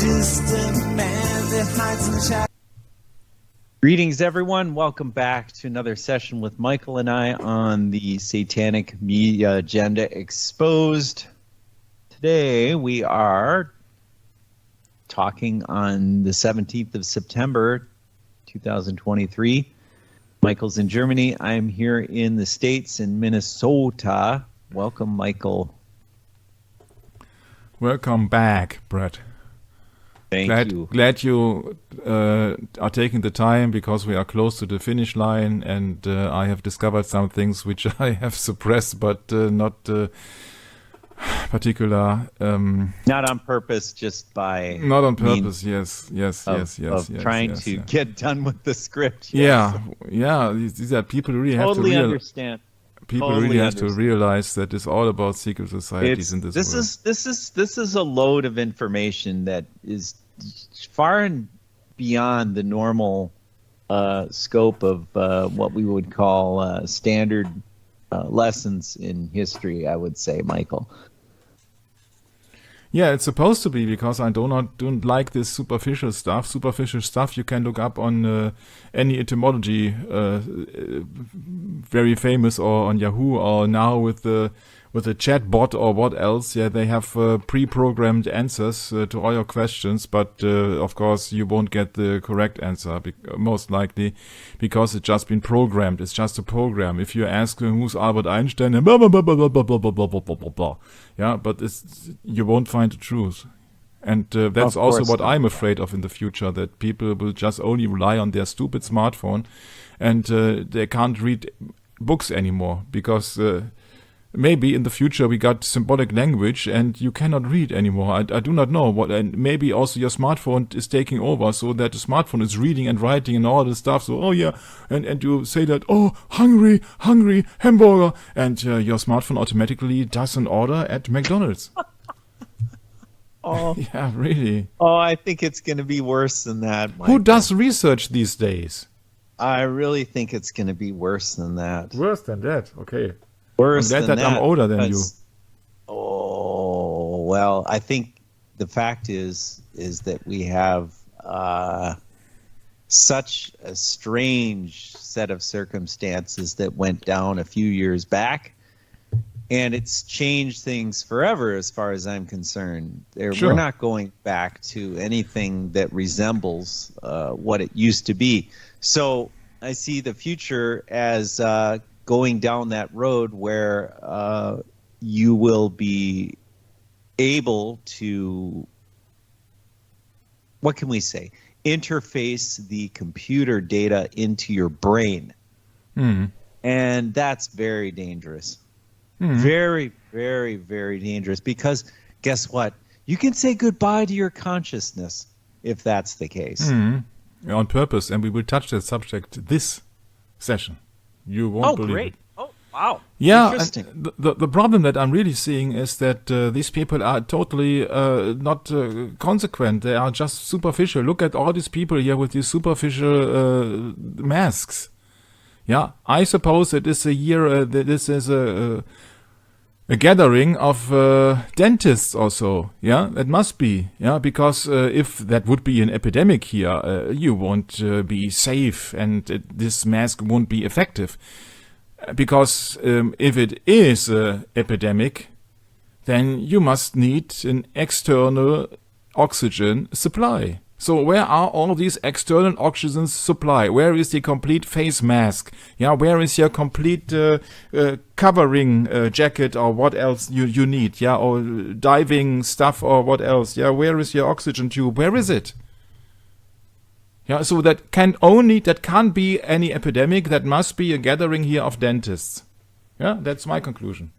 just a man that hides in the shadows. Greetings, everyone. Welcome back to another session with Michael and I on the Satanic Media Agenda Exposed. Today we are talking on the 17th of September, 2023. Michael's in Germany. I'm here in the States in Minnesota. Welcome, Michael. Welcome back, Bret. Thank you. Glad you are taking the time because we are close to the finish line, and I have discovered some things which I have suppressed, but not particular. Not on purpose, just by. Not on purpose. Yes. Trying to get done with the script. Yes. Yeah. These are people really have to totally understand. People really have to realize that it's all about secret societies in this world. This is a load of information that is far and beyond the normal scope of what we would call standard lessons in history, I would say, Michael. Yeah, it's supposed to be, because I don't like this superficial stuff. Superficial stuff you can look up on any etymology, very famous, or on Yahoo, or now with the chat bot or what else. Yeah, they have pre-programmed answers to all your questions, but of course you won't get the correct answer, most likely, because it's just been programmed. It's just a program. If you ask who's Albert Einstein, and blah, blah, blah, blah, blah, blah, blah, blah, blah, blah, blah. Yeah, but you won't find the truth. And that's also what I'm afraid of in the future, that people will just only rely on their stupid smartphone, and they can't read books anymore, because maybe in the future we got symbolic language and you cannot read anymore. I do not know what, and maybe also your smartphone is taking over, so that the smartphone is reading and writing and all this stuff. So, oh yeah, and you say that, oh, hungry, hamburger, and your smartphone automatically does an order at McDonald's. Oh, yeah, really. Oh, I think it's going to be worse than that, Michael. Who does research these days? I really think it's going to be worse than that. Worse than that, okay. Worse I'm glad than that I'm older than you. Oh, well, I think the fact is that we have such a strange set of circumstances that went down a few years back, and it's changed things forever as far as I'm concerned. Sure. We're not going back to anything that resembles what it used to be. So I see the future as going down that road where you will be able to, what can we say, interface the computer data into your brain. And that's very dangerous. Very, very, very dangerous, because guess what? You can say goodbye to your consciousness if that's the case. On purpose, and we will touch that subject this session. You won't believe great. it. Oh, wow. Yeah, interesting. The problem that I'm really seeing is that these people are totally not consequent. They are just superficial. Look at all these people here with these superficial masks. Yeah, I suppose it is a year. This is a gathering of dentists also. Yeah, it must be. Yeah, because if that would be an epidemic here, you won't be safe, and this mask won't be effective. Because if it is an epidemic, then you must need an external oxygen supply. So where are all these external oxygen supply? Where is the complete face mask? Yeah, where is your complete covering jacket, or what else you need? Yeah, or diving stuff, or what else? Yeah, where is your oxygen tube? Where is it? Yeah, so that can't be any epidemic. That must be a gathering here of dentists. Yeah, that's my conclusion.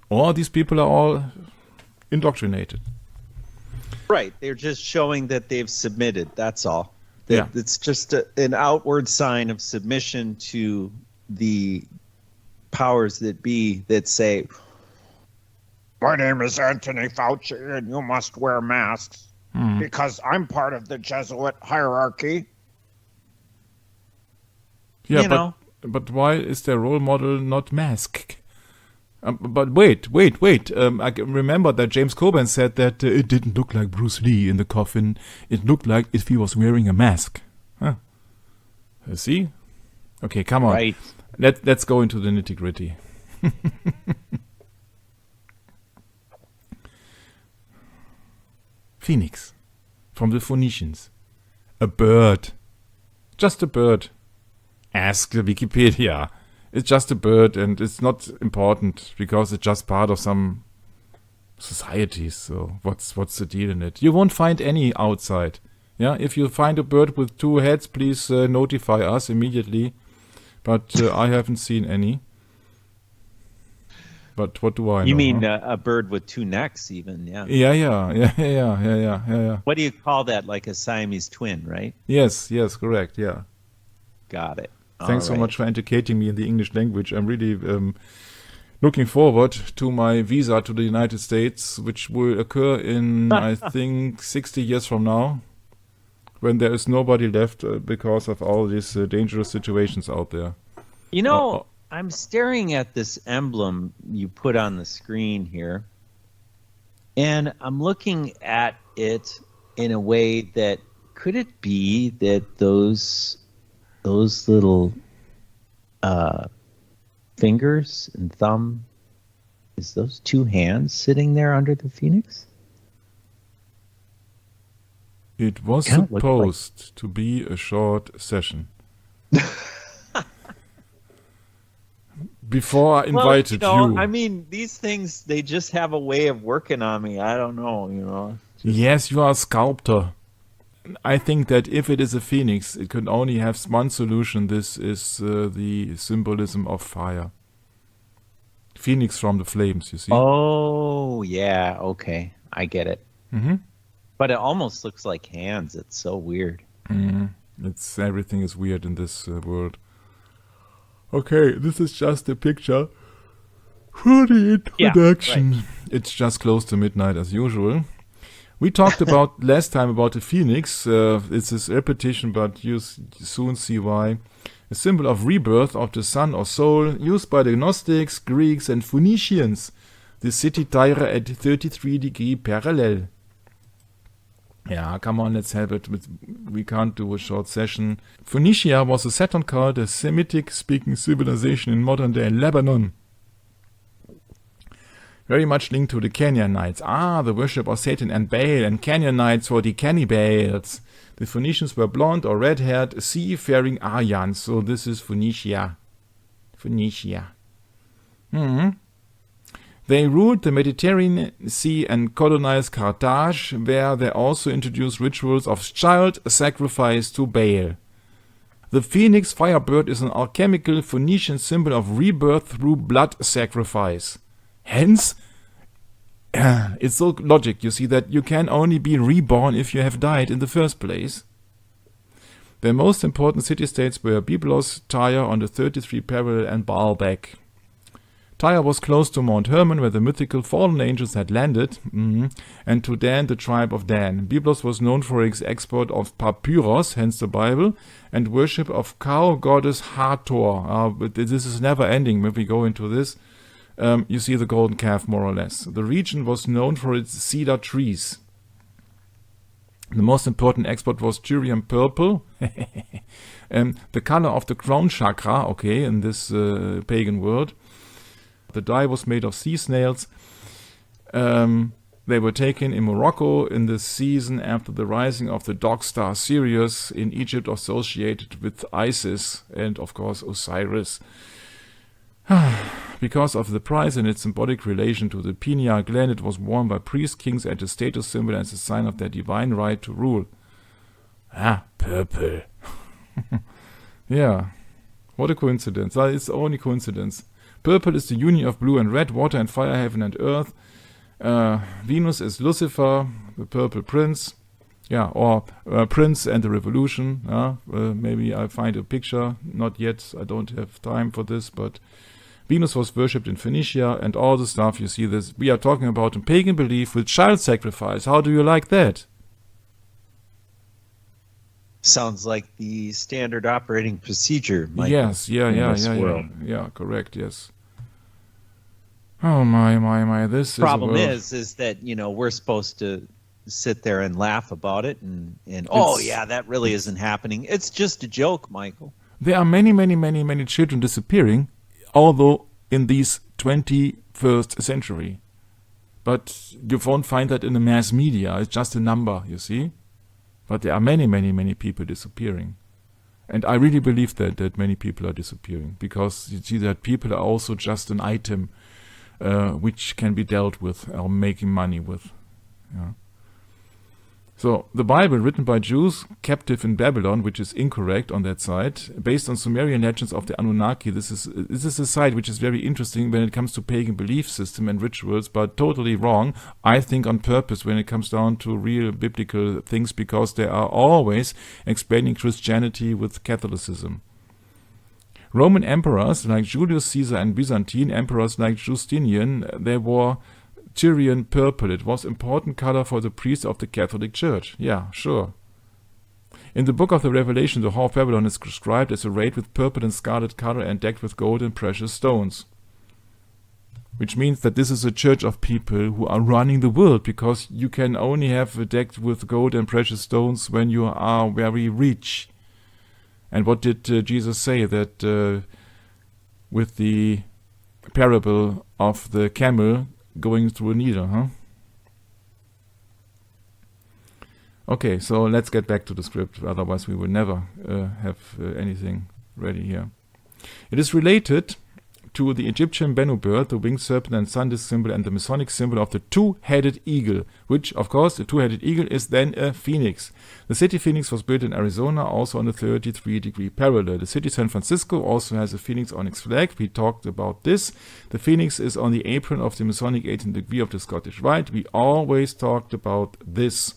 Or these people are all indoctrinated. Right. They're just showing that they've submitted. That's all. Yeah. It's just an outward sign of submission to the powers that be that say, my name is Anthony Fauci, and you must wear masks because I'm part of the Jesuit hierarchy. Yeah, but why is their role model not masked? But wait. I can remember that James Coburn said that it didn't look like Bruce Lee in the coffin. It looked like if he was wearing a mask. Huh. See? Okay, come on. Right. Let's go into the nitty-gritty. Phoenix, from the Phoenicians. A bird. Just a bird. Ask the Wikipedia. It's just a bird, and it's not important because it's just part of some societies. So what's the deal in it? You won't find any outside. Yeah, if you find a bird with 2 heads, please notify us immediately. But I haven't seen any. But what do I know? You mean huh? a bird with 2 necks, even? Yeah. Yeah. What do you call that? Like a Siamese twin, right? Yes, correct. Yeah. Got it. Thanks so All right. much for educating me in the English language. I'm really looking forward to my visa to the United States, which will occur in, I think, 60 years from now, when there is nobody left because of all these dangerous situations out there. You know, I'm staring at this emblem you put on the screen here, and I'm looking at it in a way that could it be that those little fingers and thumb, is those 2 hands sitting there under the phoenix? It was Kinda looked supposed to be a short session. Before I invited you. I mean, these things, they just have a way of working on me. I don't know. Yes, you are a sculptor. I think that if it is a phoenix, it can only have one solution. This is the symbolism of fire. Phoenix from the flames, you see. Oh, yeah. Okay. I get it. Mm-hmm. But it almost looks like hands. It's so weird. It's everything is weird in this world. Okay, this is just a picture for the introduction. Yeah, right. It's just close to midnight as usual. We talked about last time about the phoenix. It's this repetition, but you soon see why. A symbol of rebirth of the sun or soul, used by the Gnostics, Greeks, and Phoenicians. The city Tyre at 33° parallel. Yeah, come on, let's have it. We can't do a short session. Phoenicia was a Saturn cult, a Semitic-speaking civilization in modern-day Lebanon. Very much linked to the Canaanites. The worship of Satan and Baal, and Canaanites were the cannibals. The Phoenicians were blonde or red-haired, seafaring Aryans. So this is Phoenicia. They ruled the Mediterranean Sea and colonized Carthage, where they also introduced rituals of child sacrifice to Baal. The phoenix firebird is an alchemical Phoenician symbol of rebirth through blood sacrifice. Hence, it's so logic, you see, that you can only be reborn if you have died in the first place. Their most important city-states were Byblos, Tyre on the 33 parallel, and Baalbek. Tyre was close to Mount Hermon, where the mythical fallen angels had landed, and to Dan, the tribe of Dan. Byblos was known for its export of papyrus, hence the Bible, and worship of cow goddess Hathor. But this is never ending when we go into this. You see the golden calf, more or less. The region was known for its cedar trees. The most important export was Tyrian purple, the color of the crown chakra, okay, in this pagan world. The dye was made of sea snails. They were taken in Morocco in the season after the rising of the dog star Sirius in Egypt, associated with Isis and, of course, Osiris. Because of the price and its symbolic relation to the pineal gland, it was worn by priests, kings, and a status symbol as a sign of their divine right to rule. Purple. Yeah, what a coincidence. It's only coincidence. Purple is the union of blue and red, water and fire, heaven and earth. Venus is Lucifer, the purple prince. Yeah, or Prince and the Revolution. Maybe I'll find a picture. Not yet, I don't have time for this, but Venus was worshipped in Phoenicia and all the stuff. You see this. We are talking about a pagan belief with child sacrifice. How do you like that? Sounds like the standard operating procedure. Yes, yeah, world. correct, yes. Oh my! This Problem is is that we're supposed to sit there and laugh about it and oh yeah, that really isn't happening. It's just a joke, Michael. There are many children disappearing, although in this 21st century. But you won't find that in the mass media. It's just a number, you see. But there are many people disappearing. And I really believe that many people are disappearing, because you see that people are also just an item which can be dealt with or making money with. Yeah. So the Bible, written by Jews captive in Babylon, which is incorrect on that side, based on Sumerian legends of the Anunnaki. This is a side which is very interesting when it comes to pagan belief system and rituals, but totally wrong, I think, on purpose when it comes down to real biblical things, because they are always explaining Christianity with Catholicism. Roman emperors like Julius Caesar and Byzantine emperors like Justinian, they wore Tyrian purple. It was important color for the priests of the Catholic Church. Yeah, sure. In the book of the Revelation, the Hall of Babylon is described as arrayed with purple and scarlet color and decked with gold and precious stones. Which means that this is a church of people who are running the world, because you can only have it decked with gold and precious stones when you are very rich. And what did Jesus say? That with the parable of the camel going through a needle, huh? Okay, so let's get back to the script, otherwise we will never have anything ready here. It is related to the Egyptian Bennu bird, the winged serpent and sun disk symbol, and the Masonic symbol of the two-headed eagle, which, of course, the two-headed eagle is then a phoenix. The city Phoenix was built in Arizona, also on the 33-degree parallel. The city San Francisco also has a phoenix on its flag. We talked about this. The phoenix is on the apron of the Masonic 18th degree of the Scottish Rite. We always talked about this.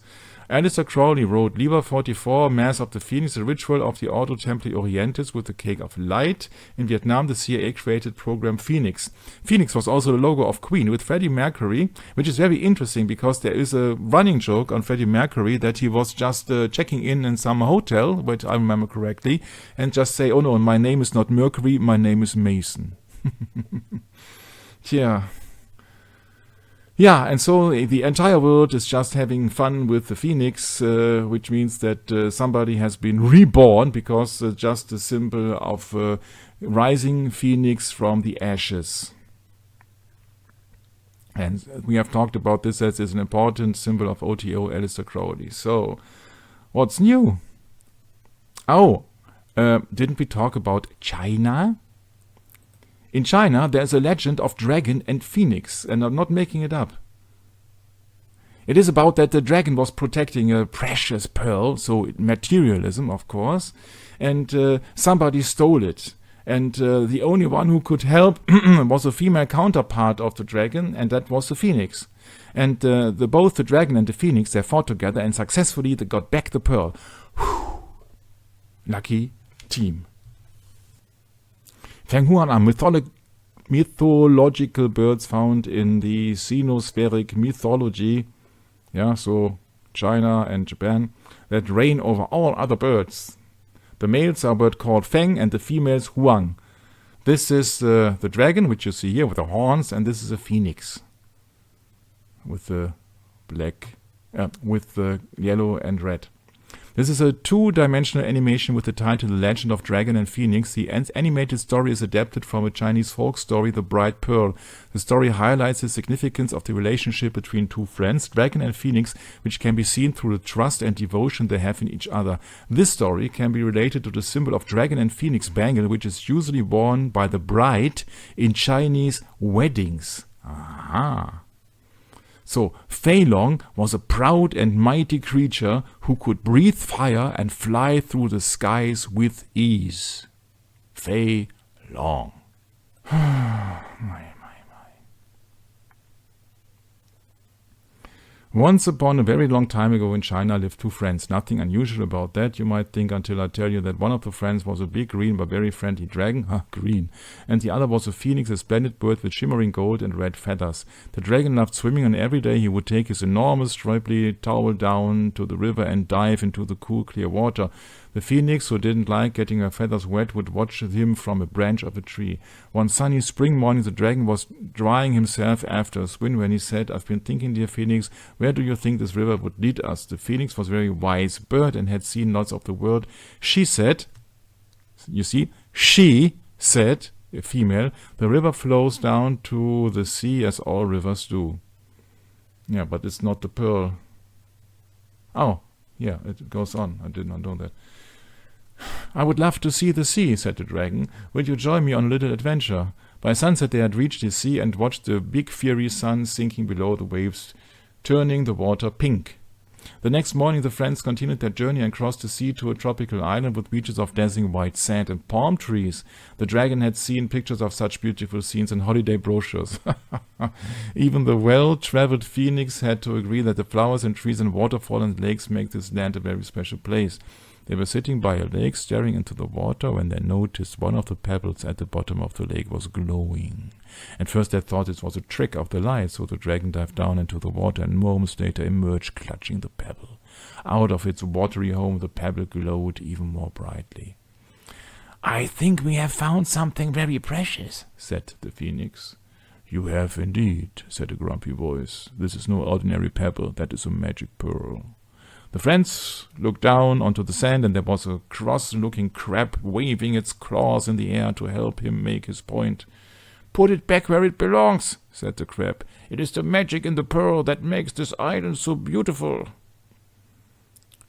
Alistair Crowley wrote Liber 44, Mass of the Phoenix, a ritual of the Ordo Templi Orientis with the Cake of Light. In Vietnam, the CIA created program Phoenix. Phoenix was also the logo of Queen with Freddie Mercury, which is very interesting because there is a running joke on Freddie Mercury that he was just checking in some hotel, which I remember correctly, and just say, oh no, my name is not Mercury, my name is Mason. Yeah. Yeah, and so the entire world is just having fun with the phoenix, which means that somebody has been reborn, because just a symbol of rising phoenix from the ashes. And we have talked about this as an important symbol of OTO, Alistair Crowley. So, what's new? Oh, didn't we talk about China? In China, there's a legend of dragon and phoenix, and I'm not making it up. It is about that the dragon was protecting a precious pearl, so materialism, of course, and somebody stole it. And the only one who could help was a female counterpart of the dragon, and that was the phoenix. And both the dragon and the phoenix, they fought together, and successfully they got back the pearl. Whew. Lucky team. Feng Huan are mythological birds found in the Sinospheric mythology, yeah, so China and Japan, that reign over all other birds. The males are a bird called Feng and the females Huang. This is the dragon, which you see here with the horns, and this is a phoenix with the with the yellow and red. This is a two-dimensional animation with the title The Legend of Dragon and Phoenix. The animated story is adapted from a Chinese folk story, The Bright Pearl. The story highlights the significance of the relationship between two friends, Dragon and Phoenix, which can be seen through the trust and devotion they have in each other. This story can be related to the symbol of Dragon and Phoenix bangle, which is usually worn by the bride in Chinese weddings. Aha! So, Fei Long was a proud and mighty creature who could breathe fire and fly through the skies with ease. Fei Long. Once upon a very long time ago in China lived two friends. Nothing unusual about that, you might think, until I tell you that one of the friends was a big green but very friendly dragon, green, and the other was a phoenix, a splendid bird with shimmering gold and red feathers. The dragon loved swimming, and every day he would take his enormous stripely towel down to the river and dive into the cool, clear water. The phoenix, who didn't like getting her feathers wet, would watch him from a branch of a tree. One sunny spring morning, the dragon was drying himself after a swim when he said, "I've been thinking, dear phoenix, where do you think this river would lead us?" The phoenix was a very wise bird and had seen lots of the world. She said, you see, she said, a female, "The river flows down to the sea as all rivers do." Yeah, but it's not the pearl. Oh, yeah, it goes on. I did not know that. "I would love to see the sea," said the dragon. "Will you join me on a little adventure?" By sunset they had reached the sea and watched the big fiery sun sinking below the waves, turning the water pink. The next morning the friends continued their journey and crossed the sea to a tropical island with beaches of dazzling white sand and palm trees. The dragon had seen pictures of such beautiful scenes in holiday brochures. Even the well-traveled phoenix had to agree that the flowers and trees and waterfalls and lakes make this land a very special place. They were sitting by a lake, staring into the water, when they noticed one of the pebbles at the bottom of the lake was glowing. At first they thought it was a trick of the light, so the dragon dived down into the water and moments later emerged clutching the pebble. Out of its watery home the pebble glowed even more brightly. "I think we have found something very precious," said the phoenix. "You have indeed," said a grumpy voice. "This is no ordinary pebble, that is a magic pearl." The friends looked down onto the sand, and there was a cross-looking crab waving its claws in the air to help him make his point. "Put it back where it belongs," said the crab. "It is the magic in the pearl that makes this island so beautiful."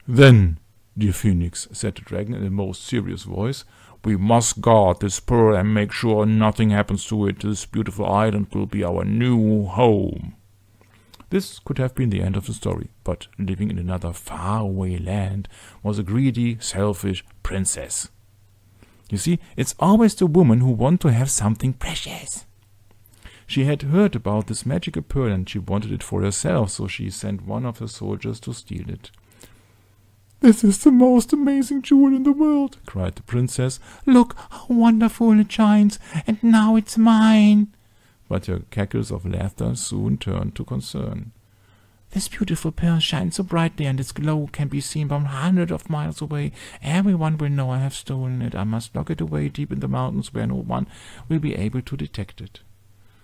"Then, dear phoenix," said the dragon in a most serious voice, "we must guard this pearl and make sure nothing happens to it. This beautiful island will be our new home." This could have been the end of the story, but living in another faraway land was a greedy, selfish princess. You see, it's always the woman who wants to have something precious. She had heard about this magical pearl and she wanted it for herself, so she sent one of her soldiers to steal it. "This is the most amazing jewel in the world," cried the princess. "Look how wonderful it shines, and now it's mine." But her cackles of laughter soon turned to concern. "This beautiful pearl shines so brightly, and its glow can be seen from hundreds of miles away. Everyone will know I have stolen it. I must lock it away deep in the mountains where no one will be able to detect it."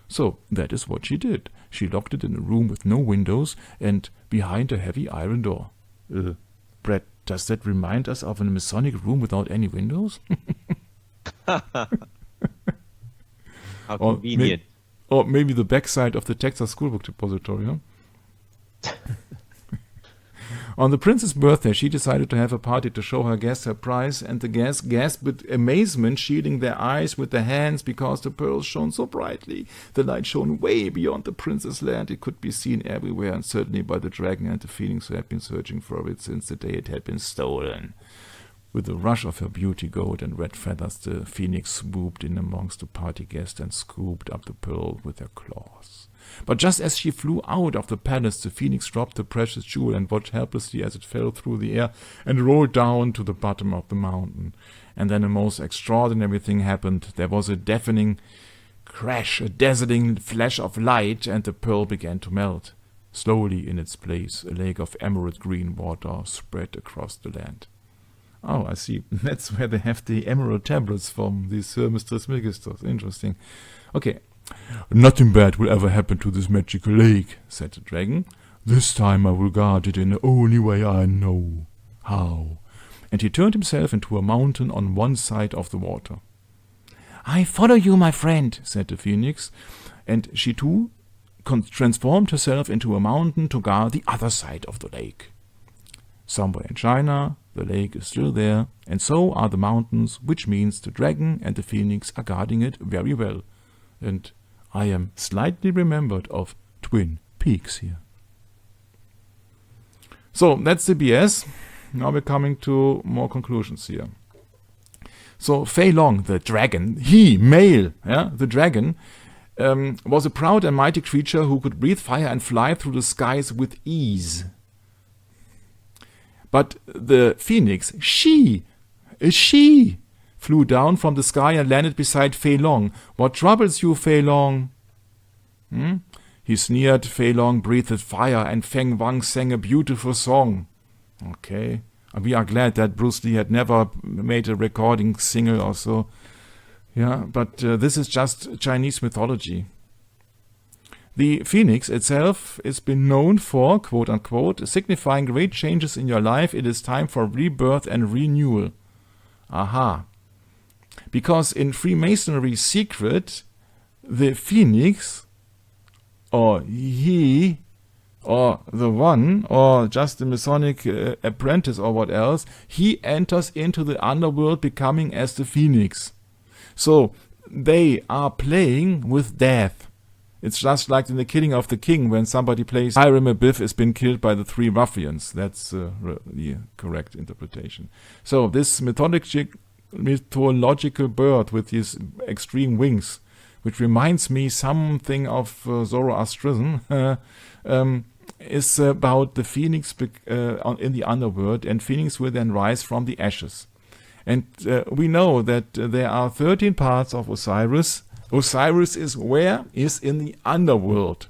So that is what she did. She locked it in a room with no windows and behind a heavy iron door. Bret, does that remind us of a Masonic room without any windows? How convenient. Or maybe the backside of the Texas Schoolbook Depository, huh? On the prince's birthday, she decided to have a party to show her guests her prize, and the guests gasped with amazement, shielding their eyes with their hands because the pearls shone so brightly. The light shone way beyond the prince's land. It could be seen everywhere, and certainly by the dragon and the phoenix who had been searching for it since the day it had been stolen. With a rush of her beauty, gold and red feathers, the phoenix swooped in amongst the party guests and scooped up the pearl with her claws. But just as she flew out of the palace, the phoenix dropped the precious jewel and watched helplessly as it fell through the air and rolled down to the bottom of the mountain. And then a most extraordinary thing happened. There was a deafening crash, a dazzling flash of light, and the pearl began to melt. Slowly in its place, a lake of emerald green water spread across the land. Oh, I see. That's where they have the emerald tablets from, these Sir Mistress Megisters. Interesting. Okay. "Nothing bad will ever happen to this magical lake," said the dragon. "This time I will guard it in the only way I know how." And he turned himself into a mountain on one side of the water. "I follow you, my friend," said the phoenix. And she too transformed herself into a mountain to guard the other side of the lake. Somewhere in China, the lake is still there, and so are the mountains, which means the dragon and the phoenix are guarding it very well. And I am slightly remembered of Twin Peaks here. So that's the BS. Now we're coming to more conclusions here. So Fei Long, the dragon, the dragon, was a proud and mighty creature who could breathe fire and fly through the skies with ease. But the phoenix, she flew down from the sky and landed beside Fei Long. "What troubles you, Fei Long?" He sneered. Fei Long breathed fire, and Feng Wang sang a beautiful song. Okay, We are glad that Bruce Lee had never made a recording single or so. Yeah, but this is just Chinese mythology. The phoenix itself has been known for, quote unquote, signifying great changes in your life. It is time for rebirth and renewal. Aha. Because in Freemasonry secret, the phoenix, or he, or the one, or just the Masonic apprentice or what else, he enters into the underworld becoming as the phoenix. So they are playing with death. It's just like in The Killing of the King when somebody plays Hiram Abiff has been killed by the 3 ruffians. That's the correct interpretation. So this mythological bird with these extreme wings, which reminds me something of Zoroastrianism, is about the phoenix in the underworld, and phoenix will then rise from the ashes. And we know that there are 13 parts of Osiris. Osiris is where? Is in the underworld.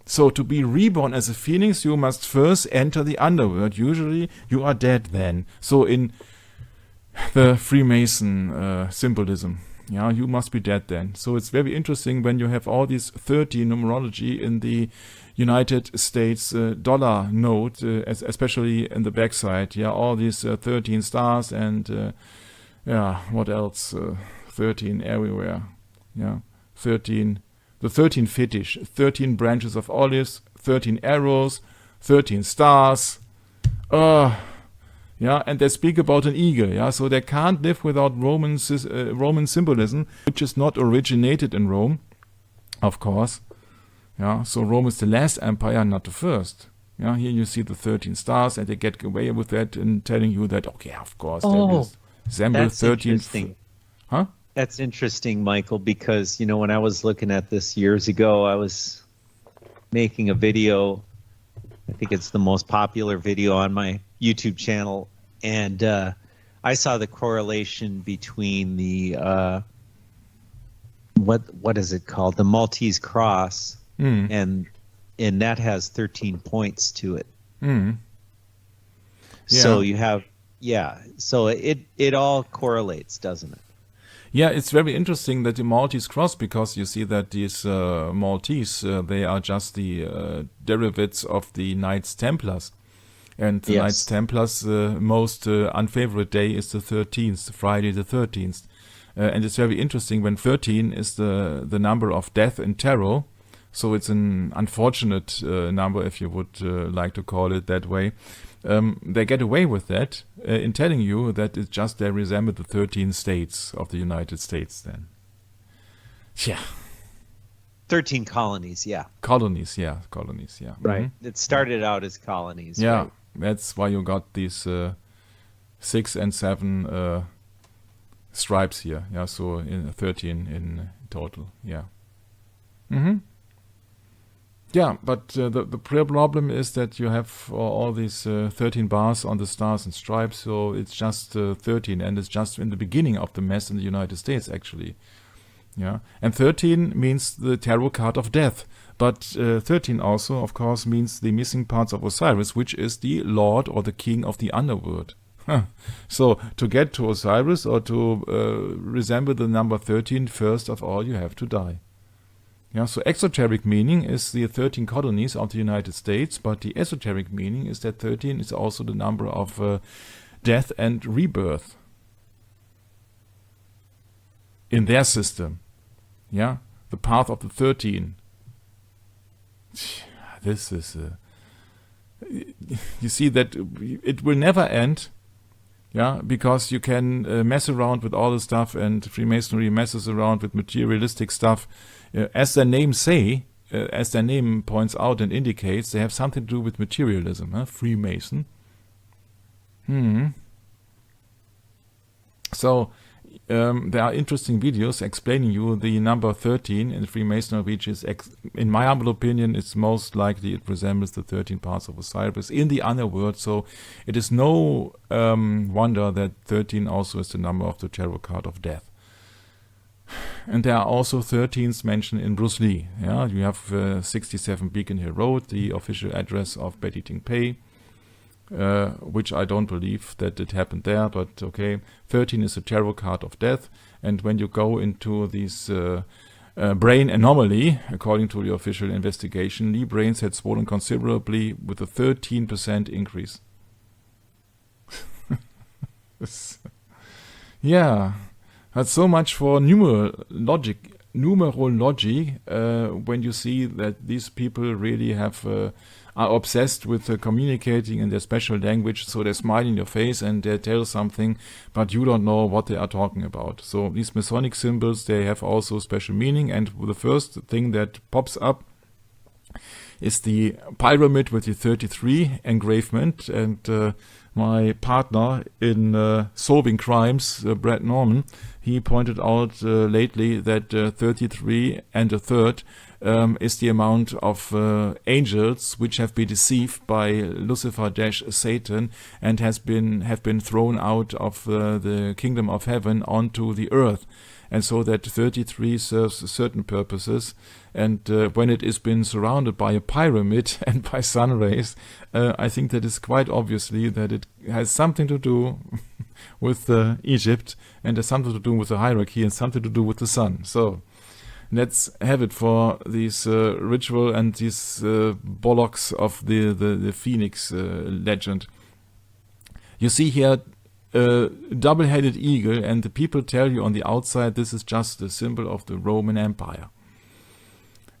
So to be reborn as a phoenix, you must first enter the underworld. Usually you are dead then. So in the Freemason symbolism, yeah, you must be dead then. So it's very interesting when you have all these 13 numerology in the United States dollar note, especially in the backside. Yeah, all these 13 stars and what else? 13 everywhere. Yeah, 13. The 13 fetish, 13 branches of olives, 13 arrows, 13 stars. Yeah, and they speak about an eagle. Yeah, so they can't live without Roman symbolism, which is not originated in Rome, of course. Yeah, so Rome is the last empire, not the first. Yeah, here you see the 13 stars, and they get away with that in telling you that, okay, of course, there is December 13th. Huh? That's interesting, Michael, because, when I was looking at this years ago, I was making a video. I think it's the most popular video on my YouTube channel. And I saw the correlation between the, what is it called? The Maltese cross. And that has 13 points to it. Yeah. So you have, so it all correlates, doesn't it? Yeah, it's very interesting that the Maltese cross, because you see that these Maltese, they are just the derivatives of the Knights Templars. And the Knights Templars' most unfavorite day is the 13th, Friday the 13th. And it's very interesting when 13 is the number of death in tarot. So it's an unfortunate number, if you would like to call it that way. They get away with that in telling you that it's just they resemble the 13 states of the United States then. Yeah. 13 colonies, yeah. Colonies, yeah. Right. Mm-hmm. It started out as colonies. Yeah, right? That's why you got these 6 and 7 stripes here. Yeah, so 13 in total, yeah. Yeah, but the problem is that you have all these 13 bars on the stars and stripes, so it's just 13, and it's just in the beginning of the mess in the United States, actually. Yeah, and 13 means the tarot card of death, but 13 also, of course, means the missing parts of Osiris, which is the lord or the king of the underworld. So to get to Osiris or to resemble the number 13, first of all, you have to die. Yeah, so exoteric meaning is the 13 colonies of the United States, but the esoteric meaning is that 13 is also the number of death and rebirth in their system. Yeah, the path of the 13. This is you see that it will never end. Yeah, because you can mess around with all the stuff, and Freemasonry messes around with materialistic stuff. As their name as their name points out and indicates, they have something to do with materialism. Freemason. So there are interesting videos explaining you the number 13 in Freemasonry, which is, in my humble opinion, it's most likely it resembles the 13 parts of Osiris in the underworld. So it is no wonder that 13 also is the number of the tarot card of death. And there are also 13s mentioned in Bruce Lee. Yeah, you have 67 Beacon Hill Road, the official address of Betty Ting Pei. which I don't believe that it happened there, but okay. 13 is a tarot card of death, and when you go into these brain anomaly, according to the official investigation, Lee brains had swollen considerably with a 13% increase. Yeah, that's so much for numerology. When you see that these people really are obsessed with communicating in their special language, so they smile in your face and they tell something, but you don't know what they are talking about. So these Masonic symbols, they have also special meaning, and the first thing that pops up is the pyramid with the 33 engravement, and my partner in solving crimes, Bret Norman, he pointed out lately that 33 and a third is the amount of angels which have been deceived by Lucifer-Satan and have been thrown out of the kingdom of heaven onto the earth. And so that 33 serves certain purposes, and when it has been surrounded by a pyramid and by sun rays, I think that is quite obviously that it has something to do with Egypt, and has something to do with the hierarchy, and something to do with the sun. So let's have it for these ritual and these bollocks of the Phoenix legend. You see here a double-headed eagle, and the people tell you on the outside this is just a symbol of the Roman Empire,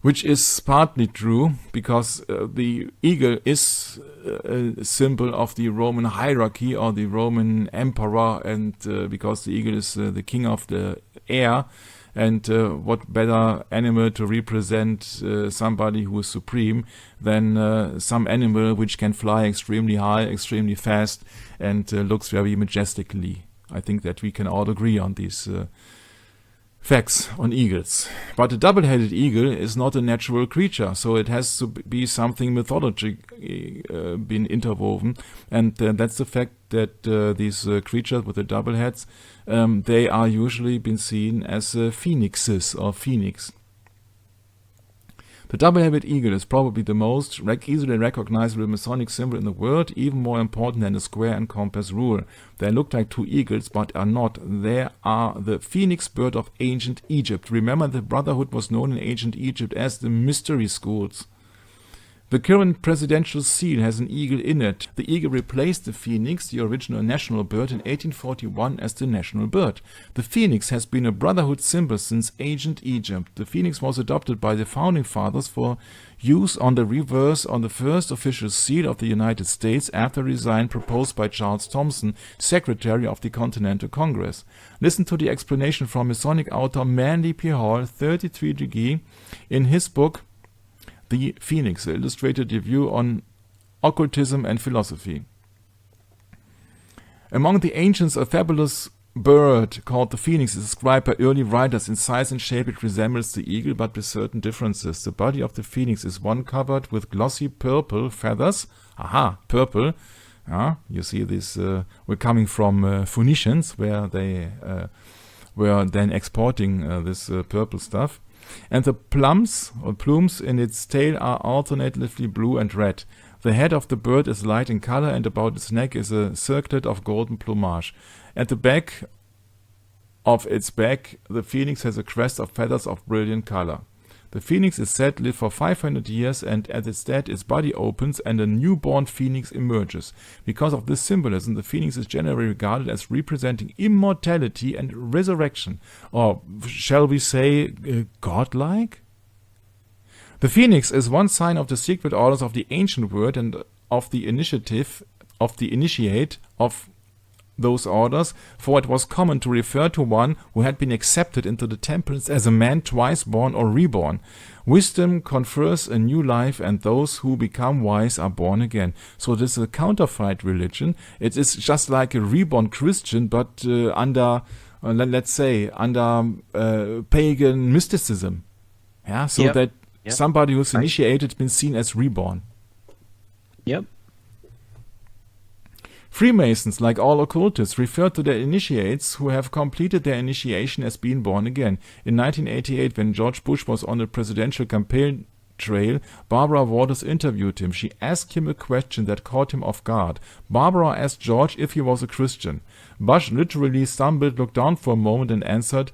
which is partly true, because the eagle is a symbol of the Roman hierarchy or the Roman emperor, and because the eagle is the king of the air, and what better animal to represent somebody who is supreme than some animal which can fly extremely high, extremely fast, and looks very majestically. I think that we can all agree on these facts on eagles. But a double-headed eagle is not a natural creature, so it has to be something mythologic been interwoven, and that's the fact that these creatures with the double heads, they are usually been seen as phoenixes or phoenix. The double-headed eagle is probably the most easily recognizable Masonic symbol in the world, even more important than the square and compass rule. They look like two eagles, but are not. They are the phoenix bird of ancient Egypt. Remember, the Brotherhood was known in ancient Egypt as the mystery schools. The current presidential seal has an eagle in it. The eagle replaced the phoenix, the original national bird, in 1841 as the national bird. The phoenix has been a Brotherhood symbol since ancient Egypt. The phoenix was adopted by the founding fathers for use on the reverse on the first official seal of the United States after the design proposed by Charles Thomson, Secretary of the Continental Congress. Listen to the explanation from Masonic author Manly P. Hall, 33 degree, in his book The Phoenix, an illustrated review on occultism and philosophy. Among the ancients, a fabulous bird called the phoenix is described by early writers. In size and shape it resembles the eagle, but with certain differences. The body of the phoenix is one covered with glossy purple feathers. Aha, purple. You see this, we're coming from Phoenicians, where they were then exporting this purple stuff. And the plumes in its tail are alternatively blue and red. The head of the bird is light in color, and about its neck is a circlet of golden plumage. At the back of its back, the phoenix has a crest of feathers of brilliant color. The phoenix is said to live for 500 years, and at its death its body opens and a newborn phoenix emerges. Because of this symbolism, the phoenix is generally regarded as representing immortality and resurrection. Or shall we say, godlike? The phoenix is one sign of the secret orders of the ancient world and of the initiate of those orders, for it was common to refer to one who had been accepted into the temples as a man twice born or reborn. Wisdom confers a new life, and those who become wise are born again. So this is a counterfeit religion. It is just like a reborn Christian, but under pagan mysticism. Yeah, so that somebody who's initiated been seen as reborn. Yep. Freemasons, like all occultists, refer to their initiates who have completed their initiation as being born again. In 1988, when George Bush was on the presidential campaign trail, Barbara Waters interviewed him. She asked him a question that caught him off guard. Barbara asked George if he was a Christian. Bush literally stumbled, looked down for a moment, and answered,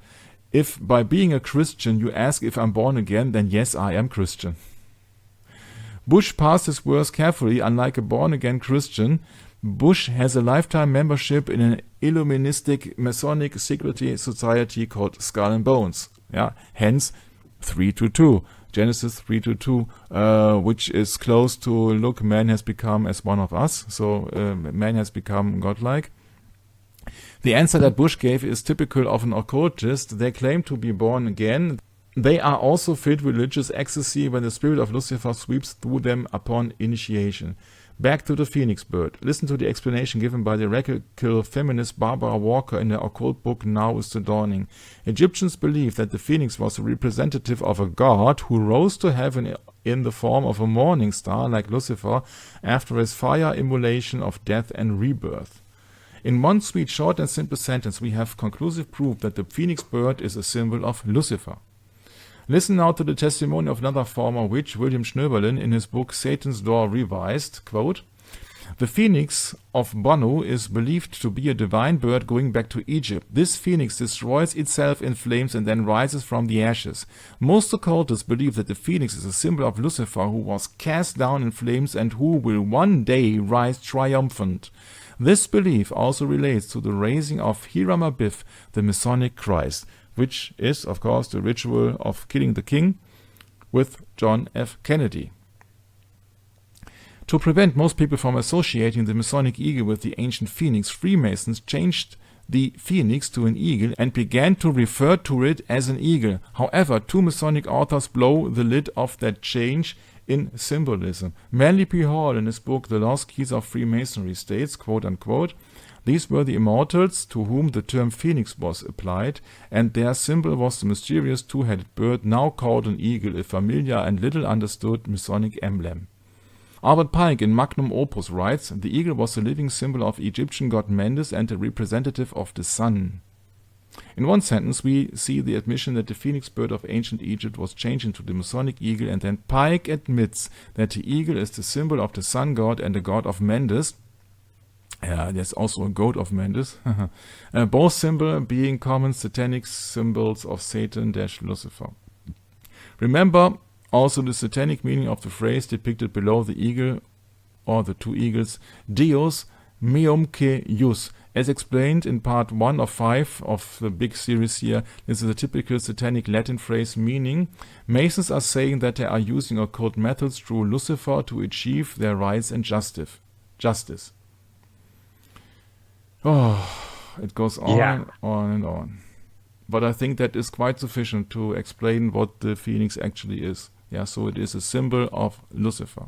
"If by being a Christian you ask if I'm born again, then yes, I am Christian." Bush parsed his words carefully. Unlike a born-again Christian, Bush has a lifetime membership in an Illuministic Masonic secret society called Skull and Bones. Yeah, hence 322, Genesis 3:2, which is close to "Look, man has become as one of us." So man has become godlike. The answer that Bush gave is typical of an occultist. They claim to be born again. They are also filled with religious ecstasy when the spirit of Lucifer sweeps through them upon initiation. Back to the phoenix bird. Listen to the explanation given by the radical feminist Barbara Walker in her occult book Now is the Dawning. Egyptians believed that the phoenix was a representative of a god who rose to heaven in the form of a morning star like Lucifer after his fire immolation of death and rebirth. In one sweet, short and simple sentence, we have conclusive proof that the phoenix bird is a symbol of Lucifer. Listen now to the testimony of another former witch, William Schnöberlin, in his book Satan's Door Revised. Quote, "The phoenix of Banu is believed to be a divine bird going back to Egypt. This phoenix destroys itself in flames and then rises from the ashes. Most occultists believe that the phoenix is a symbol of Lucifer, who was cast down in flames and who will one day rise triumphant. This belief also relates to the raising of Hiram Abiff, the Masonic Christ, which is, of course, the ritual of killing the king with John F. Kennedy. To prevent most people from associating the Masonic eagle with the ancient phoenix, Freemasons changed the phoenix to an eagle and began to refer to it as an eagle. However, two Masonic authors blow the lid off that change in symbolism. Manly P. Hall, in his book The Lost Keys of Freemasonry, states, quote unquote, "These were the immortals to whom the term phoenix was applied, and their symbol was the mysterious two-headed bird, now called an eagle, a familiar and little understood Masonic emblem." Albert Pike in Magnum Opus writes, "The eagle was a living symbol of Egyptian god Mendes and a representative of the sun." In one sentence, we see the admission that the phoenix bird of ancient Egypt was changed into the Masonic eagle, and then Pike admits that the eagle is the symbol of the sun god and the god of Mendes. There's also a goat of Mendes. Both symbols being common satanic symbols of Satan-Lucifer. Remember also the satanic meaning of the phrase depicted below the eagle or the two eagles, Deus meum que jus. As explained in part 1 of 5 of the big series here, this is a typical satanic Latin phrase meaning Masons are saying that they are using occult methods through Lucifer to achieve their rights and justice. Oh, it goes on and on and on. But I think that is quite sufficient to explain what the phoenix actually is. Yeah, so it is a symbol of Lucifer.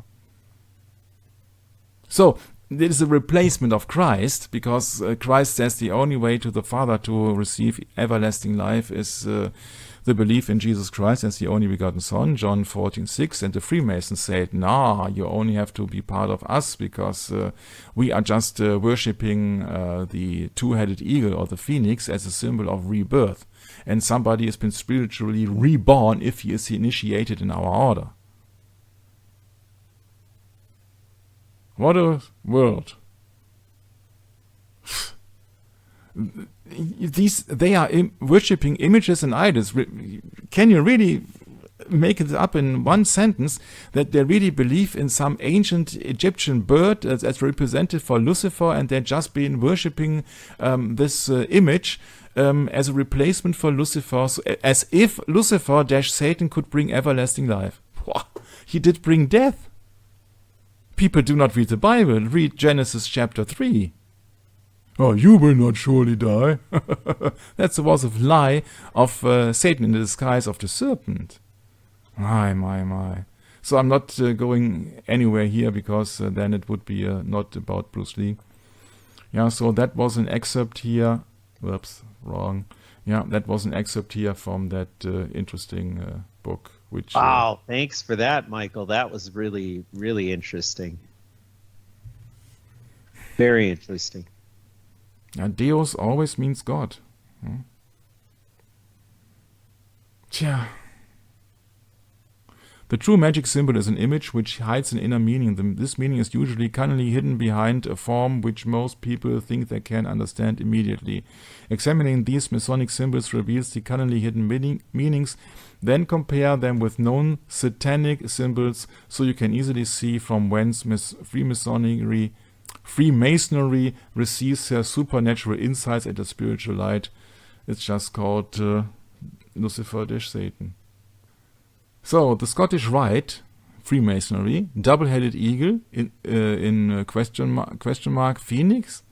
So, it is a replacement of Christ, because Christ says the only way to the Father to receive everlasting life is the belief in Jesus Christ as the only begotten Son, John 14:6, and the Freemasons said, "Nah, you only have to be part of us because we are just worshipping the two-headed eagle or the phoenix as a symbol of rebirth, and somebody has been spiritually reborn if he is initiated in our order." What a world. They are worshipping images and idols. Can you really make it up in one sentence that they really believe in some ancient Egyptian bird as representative for Lucifer, and they're just been worshipping this image as a replacement for Lucifer, as if Lucifer-Satan could bring everlasting life? He did bring death. People do not read the Bible. Read Genesis chapter 3. "Oh, you will not surely die." That was a lie of Satan in the disguise of the serpent. My. So I'm not going anywhere here, because then it would be not about Bruce Lee. Yeah, so that was an excerpt here. Whoops, wrong. Yeah, that was an excerpt here from that interesting book. Which, wow, thanks for that, Michael. That was really, really interesting. Very interesting. Deus always means God. Tja. The true magic symbol is an image which hides an inner meaning. This meaning is usually cunningly hidden behind a form which most people think they can understand immediately. Examining these Masonic symbols reveals the cunningly hidden meanings. Then compare them with known satanic symbols so you can easily see from whence Freemasonry receives their supernatural insights and the spiritual light. It's just called Lucifer-Satan. So, the Scottish Rite, Freemasonry, double-headed eagle in question mark phoenix.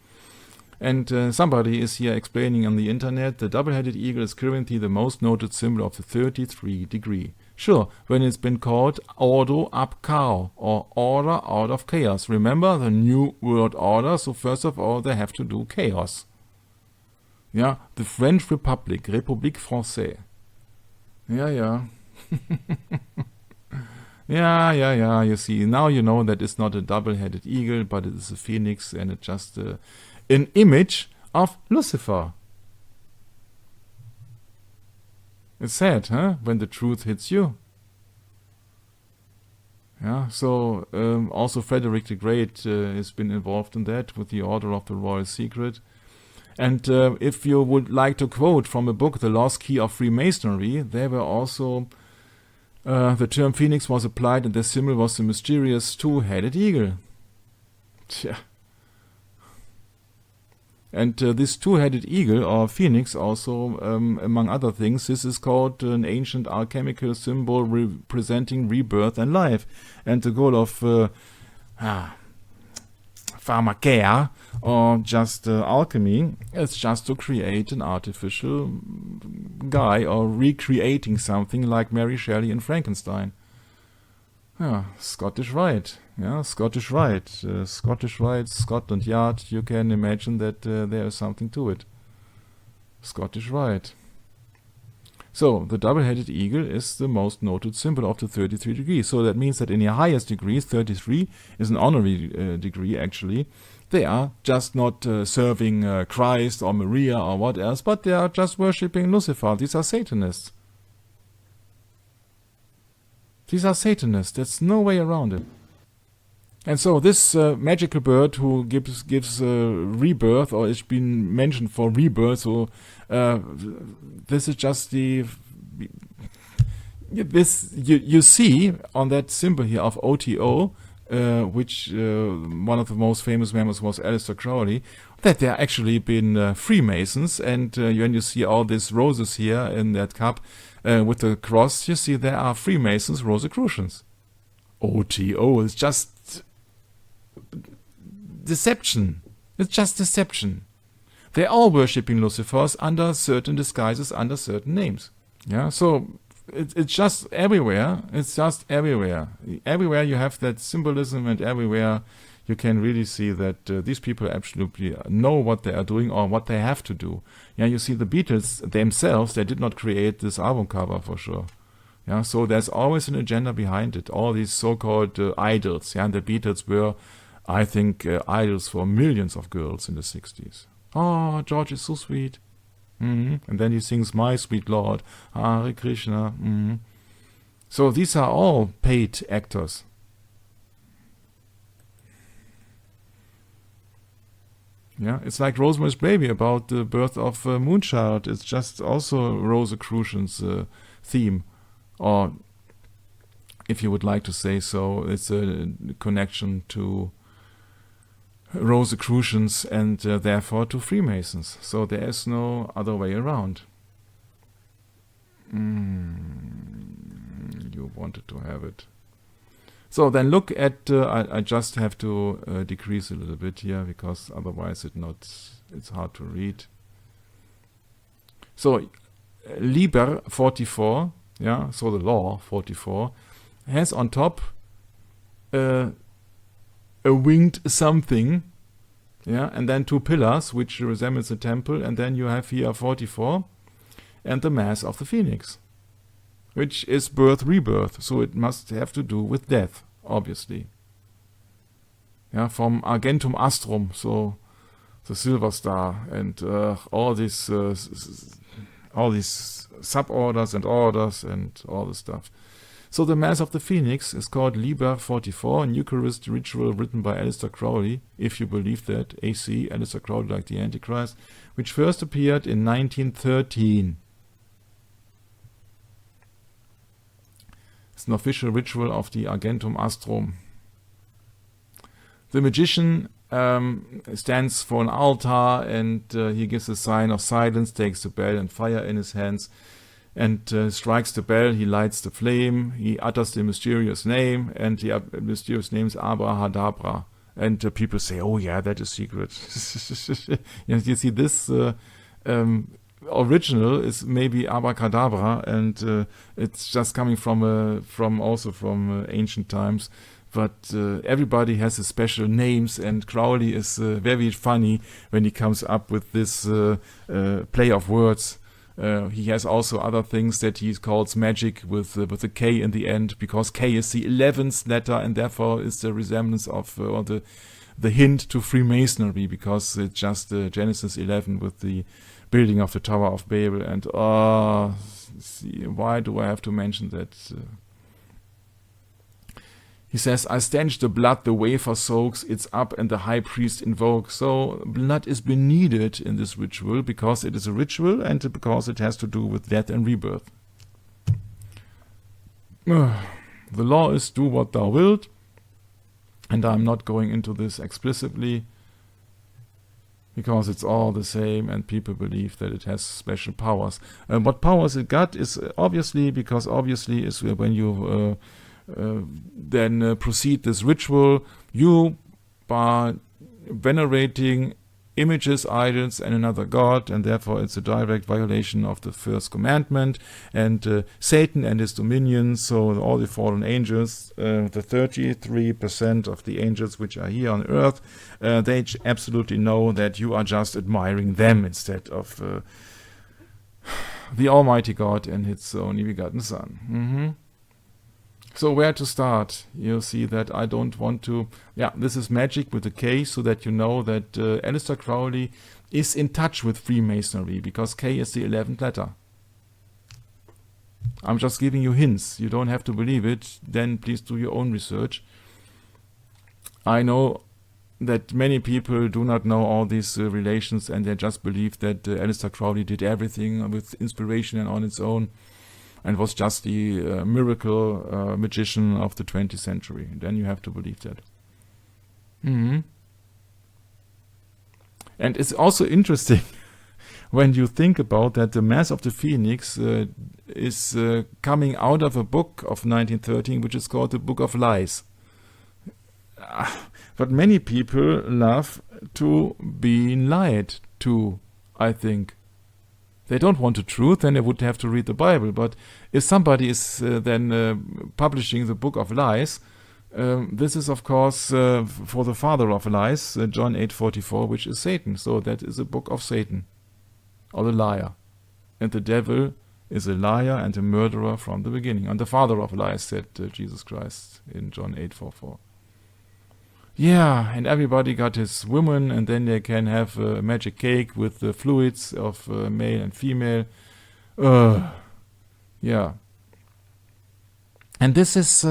And somebody is here explaining on the internet, the double-headed eagle is currently the most noted symbol of the 33 degree. Sure, when it's been called Ordo ab Chaos, or Order out of Chaos. Remember the New World Order, so first of all they have to do chaos. Yeah, the French Republic, République Française. Yeah. Yeah, you see, now you know that it's not a double-headed eagle, but it is a phoenix, and it's just an image of Lucifer. It's sad, huh, when the truth hits you. Yeah, so also Frederick the Great has been involved in that with the Order of the Royal Secret. And if you would like to quote from a book, The Lost Key of Freemasonry, there were also the term phoenix was applied and the symbol was the mysterious two-headed eagle. Tja. And this two-headed eagle, or phoenix, also, among other things, this is called an ancient alchemical symbol representing rebirth and life. And the goal of pharmakeia, or just alchemy, is just to create an artificial guy, or recreating something like Mary Shelley and Frankenstein. Yeah, Scottish Rite. Yeah, Scottish Rite. Scottish Rite, Scotland Yard. You can imagine that there is something to it. Scottish Rite. So, the double-headed eagle is the most noted symbol of the 33 degrees. So that means that in the highest degrees, 33 is an honorary degree actually. They are just not serving Christ or Maria or what else, but they are just worshipping Lucifer. These are Satanists. These are Satanists. There's no way around it. And so this magical bird who gives rebirth, or it's been mentioned for rebirth, so this is just you see on that symbol here of OTO, which one of the most famous members was Aleister Crowley, that there actually been Freemasons, and when you see all these roses here in that cup with the cross, you see there are Freemasons, Rosicrucians. OTO is just deception. It's just deception. They're all worshipping Lucifers under certain disguises, under certain names. Yeah, so it's just everywhere. It's just everywhere. Everywhere you have that symbolism, and everywhere you can really see that these people absolutely know what they are doing or what they have to do. Yeah, you see the Beatles themselves, they did not create this album cover for sure. Yeah, so there's always an agenda behind it. All these so-called idols. Yeah, and the Beatles were, I think, idols for millions of girls in the 60s. Oh, George is so sweet. And then he sings My Sweet Lord, Hare Krishna. So these are all paid actors. Yeah, it's like Rosemary's Baby about the birth of Moonchild. It's just also Rosicrucian's theme. Or, if you would like to say so, it's a connection to Rosicrucians and therefore to Freemasons. So there is no other way around. You wanted to have it. So then look at, I just have to decrease a little bit here, because otherwise it's hard to read. So, Liber 44, yeah, so the law 44, has on top a winged something, yeah, and then two pillars, which resembles a temple, and then you have here 44, and the mass of the phoenix, which is birth, rebirth, so it must have to do with death, obviously. Yeah, from Argentum Astrum, so the silver star, and all these suborders and orders and all this stuff. So the Mass of the Phoenix is called Liber 44, an Eucharist ritual written by Aleister Crowley, if you believe that, AC, Aleister Crowley like the Antichrist, which first appeared in 1913. It's an official ritual of the Argentum Astrum. The magician stands for an altar, and he gives a sign of silence, takes the bell and fire in his hands, and strikes the bell. He lights the flame, he utters the mysterious name, and the mysterious name is Abrahadabra. And people say, oh yeah, that is secret. You see, this original is maybe abracadabra, and it's just coming from ancient times. But everybody has his special names, and Crowley is very funny when he comes up with this play of words. He has also other things that he calls magic with a K in the end, because K is the 11th letter, and therefore is the resemblance of or the hint to Freemasonry, because it's just Genesis 11 with the building of the Tower of Babel. And why do I have to mention that? He says, I stench the blood, the wafer soaks, it's up, and the high priest invokes. So blood is being needed in this ritual, because it is a ritual and because it has to do with death and rebirth. The law is do what thou wilt, and I'm not going into this explicitly, because it's all the same and people believe that it has special powers. What powers it got is obviously is when you then proceed this ritual, you are venerating images, idols, and another god, and therefore it's a direct violation of the first commandment. And Satan and his dominions, so all the fallen angels, the 33% of the angels which are here on earth, they absolutely know that you are just admiring them instead of the Almighty God and His only begotten Son. So where to start? You'll see that I don't want to... Yeah, this is magic with a K, so that you know that Aleister Crowley is in touch with Freemasonry, because K is the 11th letter. I'm just giving you hints. You don't have to believe it. Then please do your own research. I know that many people do not know all these relations, and they just believe that Aleister Crowley did everything with inspiration and on its own, and was just the miracle magician of the 20th century. Then you have to believe that. And it's also interesting when you think about that the Mass of the Phoenix is coming out of a book of 1913, which is called the Book of Lies. But many people love to be lied to, I think. They don't want the truth, then they would have to read the Bible. But if somebody is then publishing the Book of Lies, this is of course for the father of lies, John 8:44, which is Satan. So that is a book of Satan, or the liar. And the devil is a liar and a murderer from the beginning. And the father of lies, said Jesus Christ in John 8:44. Yeah, and everybody got his woman, and then they can have a magic cake with the fluids of male and female. Yeah. And this is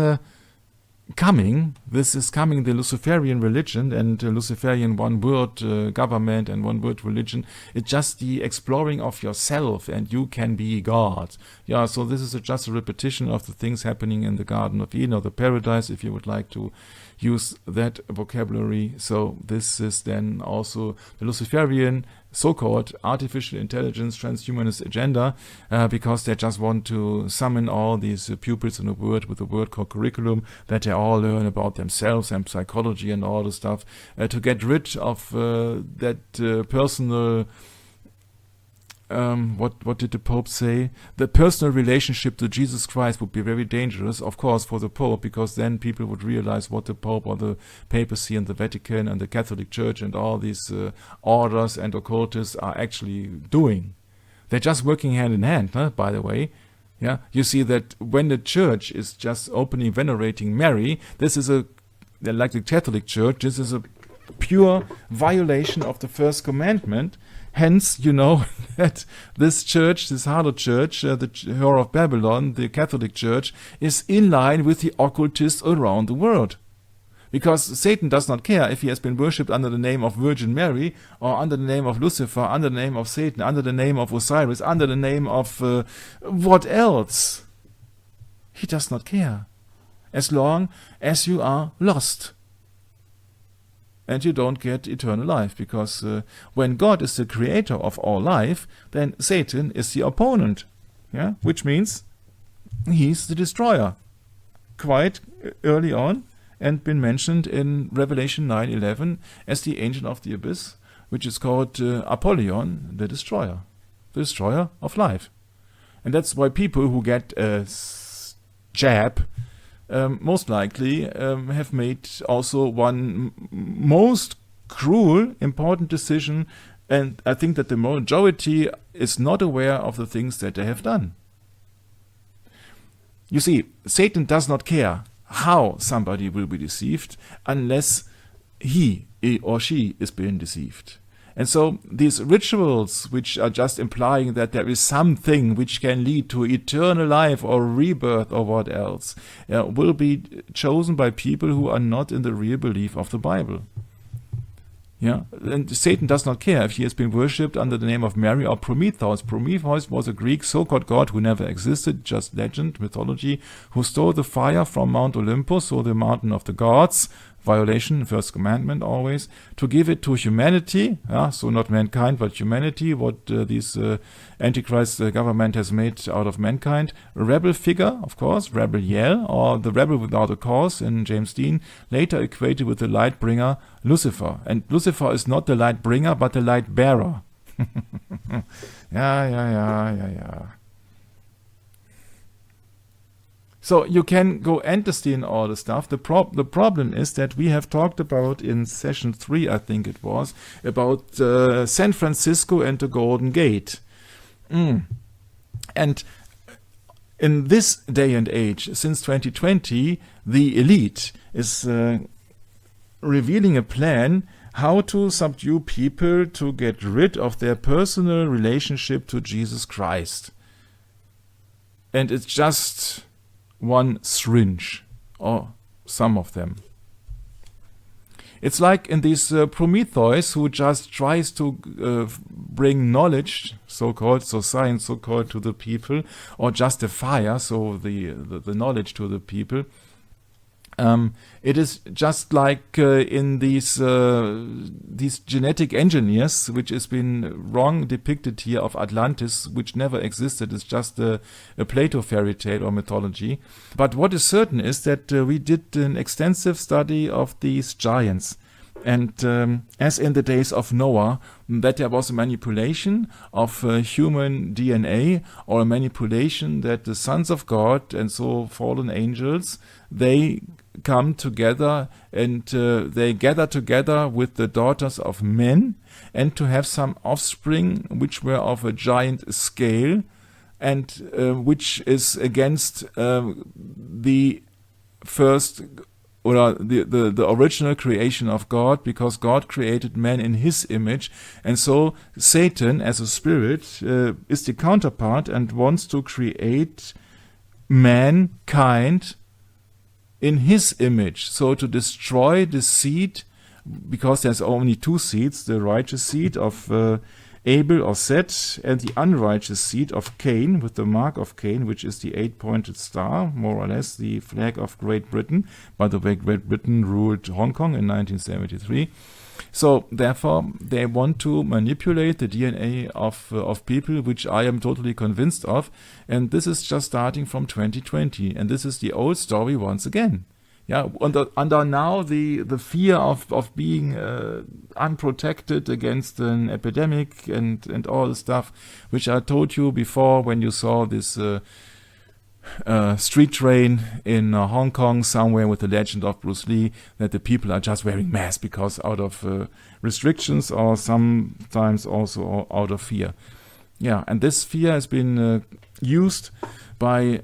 coming. This is coming, the Luciferian religion and Luciferian one-word government and one-word religion. It's just the exploring of yourself, and you can be God. Yeah, so this is just a repetition of the things happening in the Garden of Eden, or the Paradise, if you would like to use that vocabulary. So this is then also the Luciferian so-called artificial intelligence transhumanist agenda, because they just want to summon all these pupils in the world with a word called curriculum, that they all learn about themselves and psychology and all the stuff, to get rid of that personal... what did the Pope say? The personal relationship to Jesus Christ would be very dangerous, of course, for the Pope, because then people would realize what the Pope or the papacy and the Vatican and the Catholic Church and all these orders and occultists are actually doing. They're just working hand in hand, by the way. Yeah, you see that when the Church is just openly venerating Mary, this is like the Catholic Church, this is a pure violation of the first commandment. Hence, you know that this church, this harlot church, the Whore of Babylon, the Catholic Church, is in line with the occultists around the world. Because Satan does not care if he has been worshipped under the name of Virgin Mary, or under the name of Lucifer, under the name of Satan, under the name of Osiris, under the name of what else. He does not care. As long as you are lost. And you don't get eternal life, because when God is the creator of all life, then Satan is the opponent, yeah, which means he's the destroyer. Quite early on, and been mentioned in Revelation 9:11 as the angel of the abyss, which is called Apollyon, the destroyer of life. And that's why people who get a jab most likely have made also one most cruel, important decision, and I think that the majority is not aware of the things that they have done. You see, Satan does not care how somebody will be deceived unless he or she is being deceived. And so these rituals, which are just implying that there is something which can lead to eternal life or rebirth or what else, will be chosen by people who are not in the real belief of the Bible. Yeah, and Satan does not care if he has been worshipped under the name of Mary or Prometheus. Prometheus was a Greek so-called god who never existed, just legend, mythology, who stole the fire from Mount Olympus, so the mountain of the gods, violation, first commandment always, to give it to humanity, so not mankind but humanity, what this Antichrist government has made out of mankind. A rebel figure, of course, Rebel Yell, or the rebel without a cause in James Dean, later equated with the light bringer Lucifer. And Lucifer is not the light bringer but the light bearer. Yeah. So you can go endlessly in all the stuff. The problem is that we have talked about in session 3, I think it was, about San Francisco and the Golden Gate. And in this day and age, since 2020, the elite is revealing a plan how to subdue people to get rid of their personal relationship to Jesus Christ. And it's just one syringe, or some of them. It's like in these Prometheus who just tries to bring knowledge, so-called, so science, so-called, to the people, or just the fire, so the knowledge to the people. It is just like in these genetic engineers, which has been wrong depicted here of Atlantis, which never existed. It's just a Plato fairy tale or mythology. But what is certain is that we did an extensive study of these giants. And as in the days of Noah, that there was a manipulation of human DNA, or a manipulation that the sons of God and so fallen angels, they come together and they gather together with the daughters of men, and to have some offspring which were of a giant scale, and which is against the first or the original creation of God, because God created man in his image. And so Satan, as a spirit, is the counterpart and wants to create mankind in his image. So to destroy the seed, because there's only two seeds, the righteous seed of Abel or Seth, and the unrighteous seed of Cain, with the mark of Cain, which is the 8-pointed star, more or less the flag of Great Britain. By the way, Great Britain ruled Hong Kong in 1973. So therefore, they want to manipulate the DNA of people, which I am totally convinced of. And this is just starting from 2020. And this is the old story once again. Yeah, under now the fear of being unprotected against an epidemic and all the stuff, which I told you before when you saw this street train in Hong Kong somewhere with the legend of Bruce Lee, that the people are just wearing masks because out of restrictions, or sometimes also out of fear. Yeah, and this fear has been used by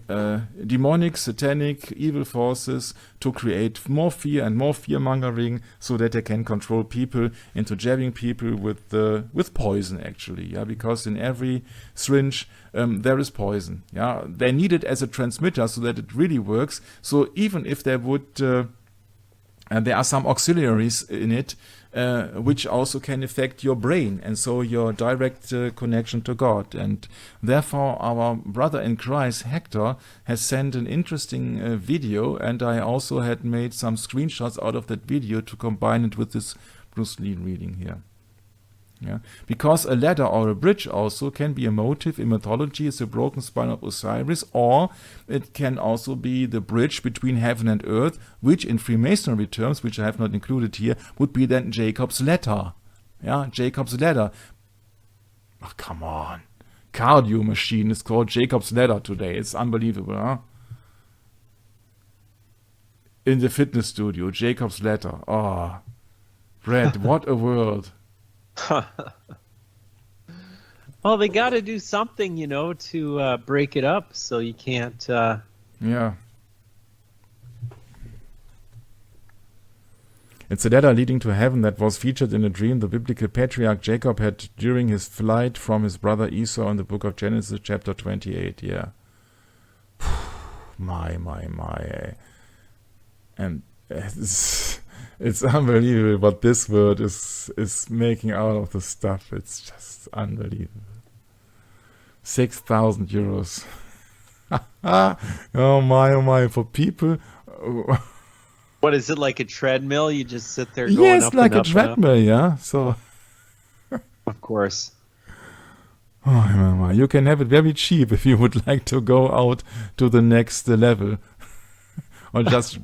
demonic, satanic, evil forces to create more fear and more fear-mongering, so that they can control people into jabbing people with poison, actually. Yeah, because in every syringe there is poison. Yeah, they need it as a transmitter so that it really works. So even if they would, and there are some auxiliaries in it, which also can affect your brain, and so your direct connection to God. And therefore our brother in Christ, Hector, has sent an interesting video, and I also had made some screenshots out of that video to combine it with this Bruce Lee reading here. Yeah, because a ladder or a bridge also can be a motive in mythology as the broken spine of Osiris, or it can also be the bridge between heaven and earth, which in Freemasonry terms, which I have not included here, would be then Jacob's ladder. Yeah, Jacob's ladder. Oh, come on. Cardio machine is called Jacob's ladder today. It's unbelievable, huh? In the fitness studio, Jacob's ladder. Oh, Brett, what a world. Well, they got to do something, to break it up, so you can't. Yeah. It's a ladder leading to heaven that was featured in a dream the biblical patriarch Jacob had during his flight from his brother Esau in the book of Genesis, chapter 28. Yeah. My. And it's unbelievable what this word is making out of the stuff. It's just unbelievable. 6,000 euros. Oh my, for people. What is it, like a treadmill? You just sit there going yes, up like and up a treadmill, yeah. So, of course. Oh my, you can have it very cheap if you would like to go out to the next level. Or just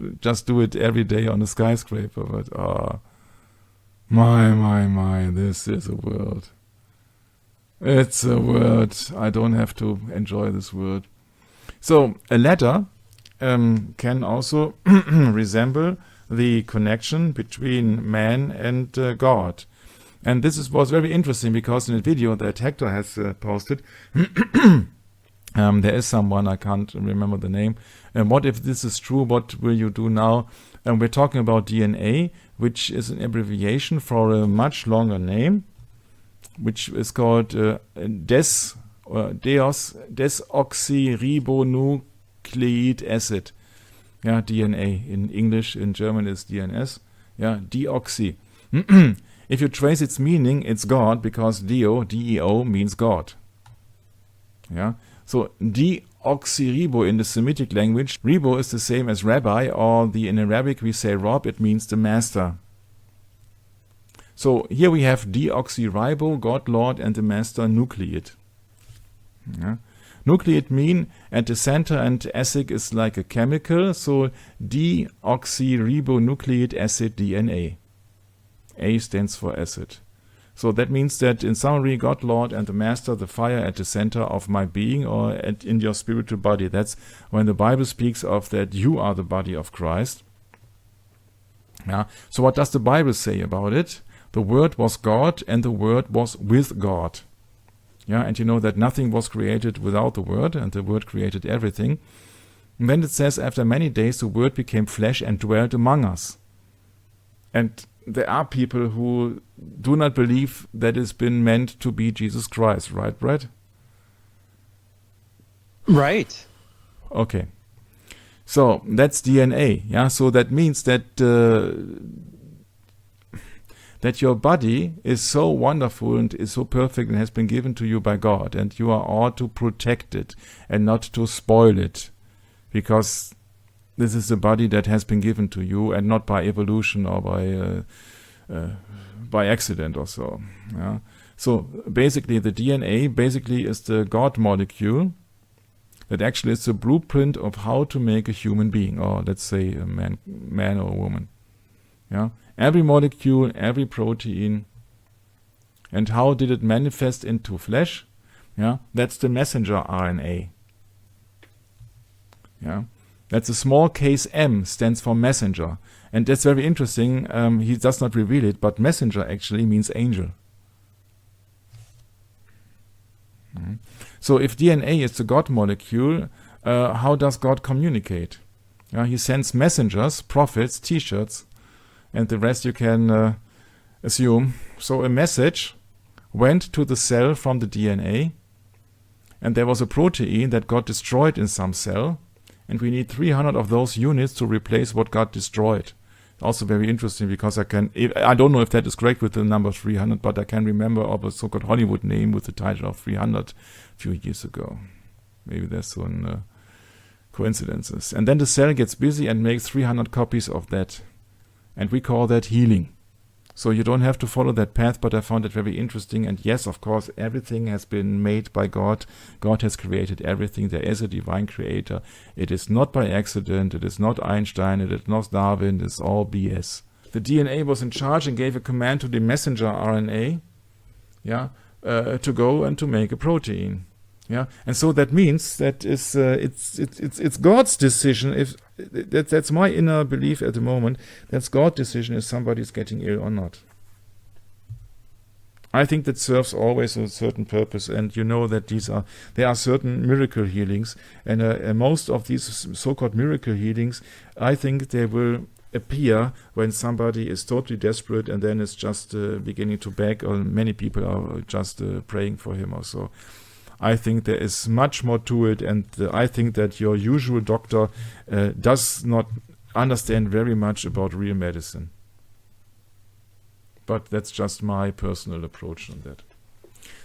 do it every day on a skyscraper. But my, this is a world. It's a world. I don't have to enjoy this world. So a ladder can also resemble the connection between man and God. And this was very interesting because in a video that Hector has posted, there is someone, I can't remember the name. What if this is true? What will you do now? We're talking about DNA, which is an abbreviation for a much longer name, which is called desoxyribonucleic acid. Yeah, DNA. In English, in German is DNS. Yeah, deoxy. If you trace its meaning, it's God, because Deo, D-E-O, means God. Yeah. So deoxyribo in the Semitic language, ribo is the same as rabbi, or in Arabic we say rob, it means the master. So here we have deoxyribo, God, Lord, and the master, nucleate. Yeah. Nucleate mean at the center, and acid is like a chemical, so deoxyribonucleic acid, DNA. A stands for acid. So that means that in summary, God, Lord, and the Master, the fire at the center of my being, or in your spiritual body. That's when the Bible speaks of that you are the body of Christ. Yeah. So what does the Bible say about it? The Word was God, and the Word was with God. Yeah, and you know that nothing was created without the Word, and the Word created everything. And then it says, after many days, the Word became flesh and dwelt among us. And there are people who do not believe that it's been meant to be Jesus Christ, right, Brett? Right. Okay. So that's DNA. Yeah. So that means that that your body is so wonderful and is so perfect and has been given to you by God, and you are ought to protect it and not to spoil it, because this is a body that has been given to you, and not by evolution or by accident or so. Yeah. So basically, the DNA basically is the God molecule that actually is the blueprint of how to make a human being, or let's say a man or a woman. Yeah. Every molecule, every protein, and how did it manifest into flesh? Yeah. That's the messenger RNA. Yeah. That's a small case M, stands for messenger. And that's very interesting. He does not reveal it, but messenger actually means angel. So if DNA is the God molecule, how does God communicate? He sends messengers, prophets, T-shirts, and the rest you can assume. So a message went to the cell from the DNA, and there was a protein that got destroyed in some cell, and we need 300 of those units to replace what got destroyed. Also very interesting, because I don't know if that is correct with the number 300, but I can remember of a so-called Hollywood name with the title of 300 a few years ago. Maybe there's some coincidences. And then the cell gets busy and makes 300 copies of that. And we call that healing. So you don't have to follow that path, but I found it very interesting. And yes, of course, everything has been made by God. God has created everything. There is a divine creator. It is not by accident. It is not Einstein. It is not Darwin. It's all BS. The DNA was in charge and gave a command to the messenger RNA, to go and to make a protein. Yeah, and so that means that it's God's decision. If that's my inner belief at the moment, that's God's decision if somebody's getting ill or not. I think that serves always a certain purpose, and you know that there are certain miracle healings, and most of these so-called miracle healings, I think they will appear when somebody is totally desperate and then is just beginning to beg, or many people are just praying for him or so. I think there is much more to it, and I think that your usual doctor does not understand very much about real medicine. But that's just my personal approach on that.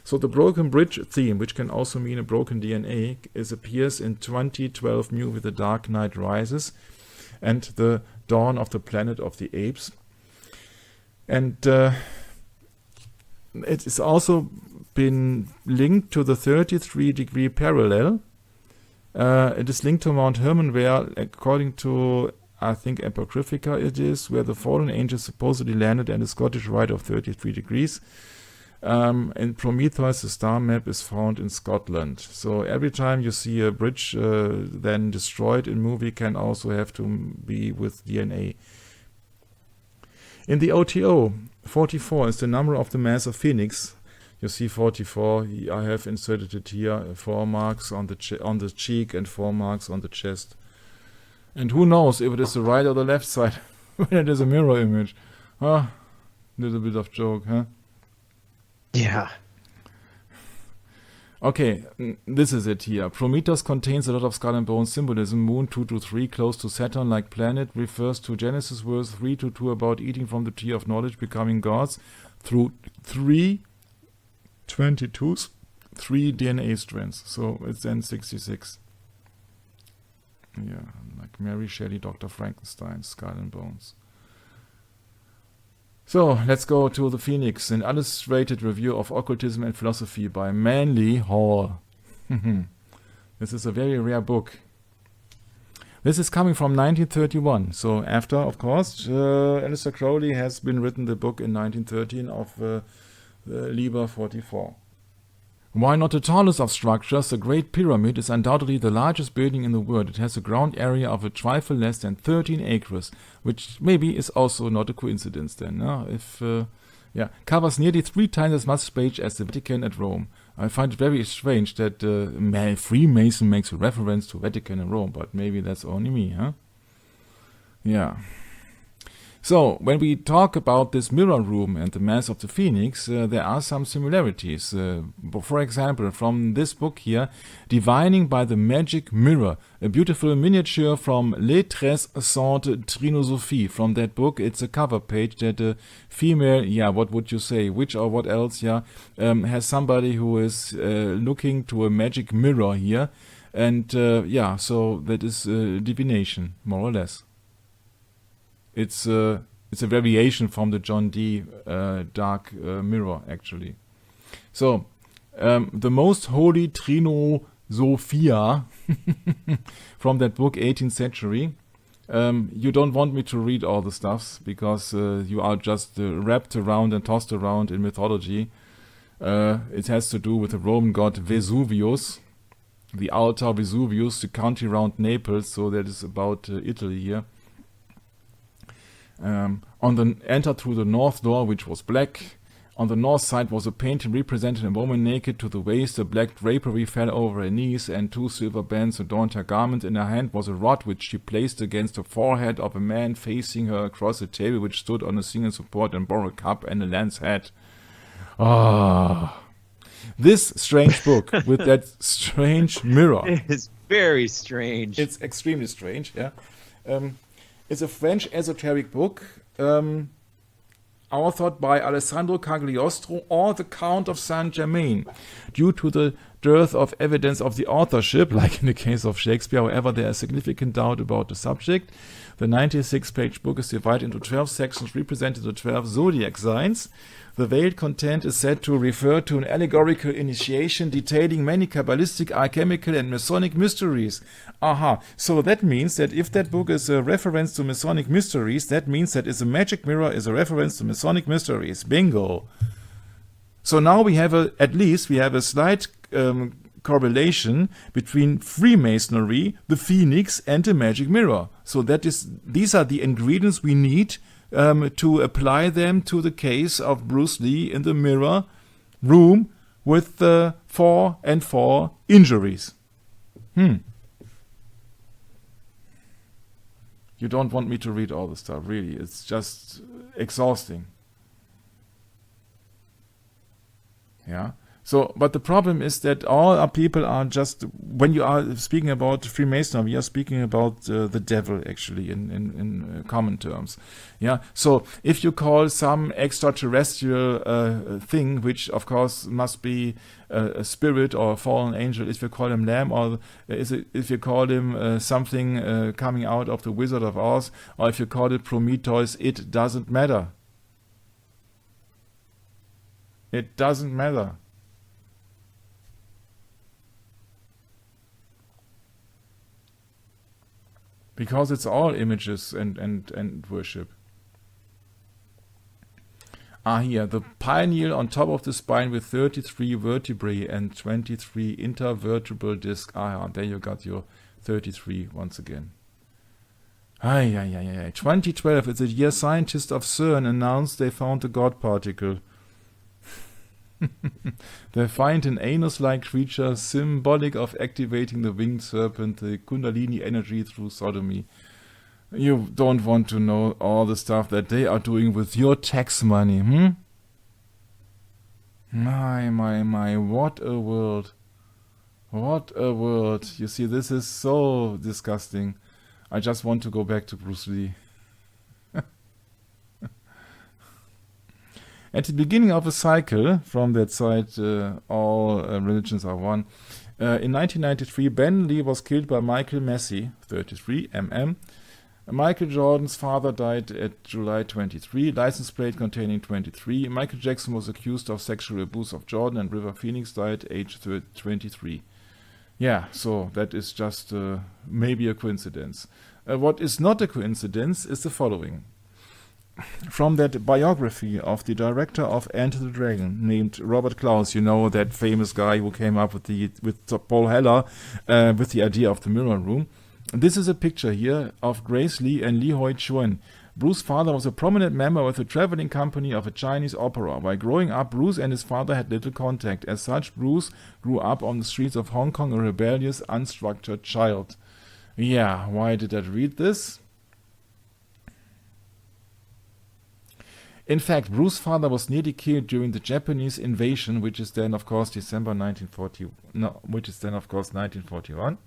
So the broken bridge theme, which can also mean a broken DNA, appears in 2012 New with The Dark Knight Rises and The Dawn of the Planet of the Apes. And it is also been linked to the 33-degree parallel. It is linked to Mount Hermon, where, according to, I think, Apocryphica it is, where the fallen angels supposedly landed, and the Scottish Rite of 33 degrees. And Prometheus, the star map, is found in Scotland. So every time you see a bridge then destroyed in movie, can also have to be with DNA. In the OTO, 44 is the number of the mass of Phoenix. You see 44, I have inserted it here, 4 marks on the cheek and 4 marks on the chest. And who knows if it is the right or the left side when it is a mirror image. Little bit of joke, huh? Yeah. Okay, this is it here. Prometheus contains a lot of skull and bone symbolism. Moon 2-3, close to Saturn-like planet, refers to Genesis verse 3-2 about eating from the tree of knowledge, becoming gods, through 3 22s, 3 DNA strands. So it's then 66. Yeah, like Mary Shelley, Dr. Frankenstein, skull and bones. So let's go to the Phoenix, an illustrated review of occultism and philosophy by Manly Hall. This is a very rare book. This is coming from 1931. So after, of course, Aleister Crowley has been written the book in 1913 of Liber 44. While not the tallest of structures, the Great Pyramid is undoubtedly the largest building in the world. It has a ground area of a trifle less than 13 acres, which maybe is also not a coincidence then. Covers nearly 3 times as much space as the Vatican at Rome. I find it very strange that Freemason makes a reference to Vatican and Rome, but maybe that's only me, huh? Yeah. So, when we talk about this mirror room and the mass of the Phoenix, there are some similarities. For example, from this book here, Divining by the Magic Mirror, a beautiful miniature from Les Tres Saintes Trinosophie. From that book, it's a cover page that a female, what would you say, witch or what else, has somebody who is looking to a magic mirror here. And so that is divination, more or less. It's a variation from the John Dee dark mirror, actually. So, the most holy Trinosophia from that book, 18th century. You don't want me to read all the stuffs because you are just wrapped around and tossed around in mythology. It has to do with the Roman god Vesuvius, the altar Vesuvius, the country around Naples. So that is about Italy here. Enter through the north door, which was black. On the north side was a painting representing a woman naked to the waist. A black drapery fell over her knees, and 2 silver bands adorned her garment. In her hand was a rod, which she placed against the forehead of a man facing her across a table which stood on a single support and bore a cup and a lance head. Ah, this strange book with that strange mirror. It is very strange. It's extremely strange, yeah. It's a French esoteric book, authored by Alessandro Cagliostro or the Count of Saint-Germain. Due to the dearth of evidence of the authorship, like in the case of Shakespeare, however, there is significant doubt about the subject. The 96-page book is divided into 12 sections representing the 12 zodiac signs. The veiled content is said to refer to an allegorical initiation detailing many Kabbalistic, alchemical, and Masonic mysteries. Aha, so that means that if that book is a reference to Masonic mysteries, that means that is a magic mirror is a reference to Masonic mysteries. Bingo! So now we have at least we have a slight correlation between Freemasonry, the Phoenix, and the magic mirror. So these are the ingredients we need to apply them to the case of Bruce Lee in the mirror room with 4 and 4 injuries. You don't want me to read all the stuff, really. It's just exhausting. Yeah. So, but the problem is that all our people are just, when you are speaking about Freemasonry, we are speaking about the devil, actually, in common terms. Yeah. So, if you call some extraterrestrial thing, which of course must be a spirit or a fallen angel, if you call him Lamb, or if you call him something coming out of the Wizard of Oz, or if you call it Prometheus, it doesn't matter. It doesn't matter. Because it's all images and worship. Here, the pineal on top of the spine with 33 vertebrae and 23 intervertebral discs. There you got your 33 once again. 2012 is the year scientists of CERN announced they found a God particle. They find an anus-like creature symbolic of activating the winged serpent, the Kundalini energy through sodomy. You don't want to know all the stuff that they are doing with your tax money, My, what a world. What a world. You see, this is so disgusting. I just want to go back to Bruce Lee. At the beginning of a cycle, from that side, all religions are one. In 1993, Ben Lee was killed by Michael Massey, 33 mm. Michael Jordan's father died at July 23, license plate containing 23. Michael Jackson was accused of sexual abuse of Jordan, and River Phoenix died aged 23. Yeah, so that is just maybe a coincidence. What is not a coincidence is the following. From that biography of the director of Enter the Dragon, named Robert Klaus, you know, that famous guy who came up with Paul Heller with the idea of the mirror room. This is a picture here of Grace Lee and Li Hoi Chuen. Bruce's father was a prominent member with the traveling company of a Chinese opera. While growing up, Bruce and his father had little contact. As such, Bruce grew up on the streets of Hong Kong, a rebellious, unstructured child. Yeah, why did I read this? In fact, Bruce's father was nearly killed during the Japanese invasion, which is then, of course, 1941.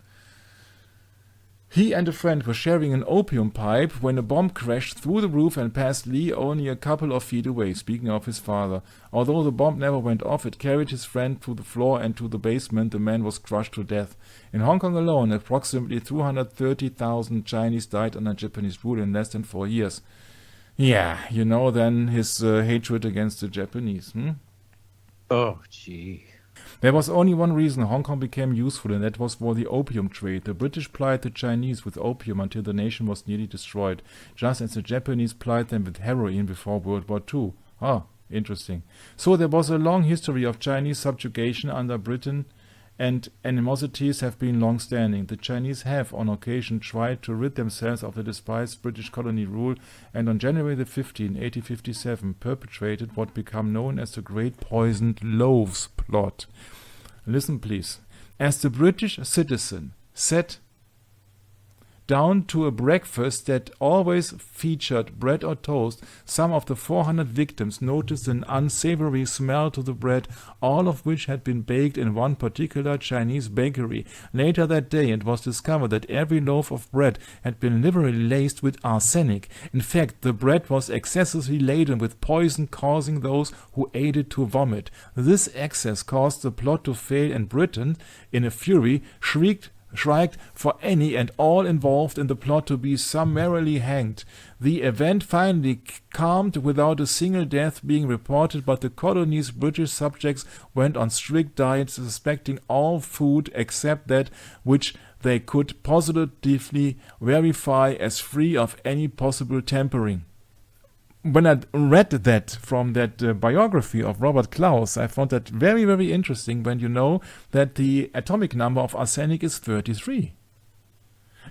He and a friend were sharing an opium pipe when a bomb crashed through the roof and passed Lee only a couple of feet away, speaking of his father. Although the bomb never went off, it carried his friend to the floor and to the basement. The man was crushed to death. In Hong Kong alone, approximately 230,000 Chinese died under Japanese rule in less than 4 years. Yeah, you know then his hatred against the Japanese. Oh, gee. There was only one reason Hong Kong became useful, and that was for the opium trade. The British plied the Chinese with opium until the nation was nearly destroyed, just as the Japanese plied them with heroin before World War II. Interesting. So there was a long history of Chinese subjugation under Britain and animosities have been long-standing. The Chinese have, on occasion, tried to rid themselves of the despised British colony rule, and on January the 15th, 1857, perpetrated what became known as the Great Poisoned Loaves Plot. Listen, please. As the British citizen sat down to a breakfast that always featured bread or toast, some of the 400 victims noticed an unsavory smell to the bread, all of which had been baked in one particular Chinese bakery. Later that day, it was discovered that every loaf of bread had been liberally laced with arsenic. In fact, the bread was excessively laden with poison, causing those who ate it to vomit. This excess caused the plot to fail, and Britain, in a fury, shrieked for any and all involved in the plot to be summarily hanged. The event finally calmed without a single death being reported, but the colony's British subjects went on strict diets, suspecting all food except that which they could positively verify as free of any possible tampering. When I read that from that biography of Robert Klaus, I found that very, very interesting when you know that the atomic number of arsenic is 33.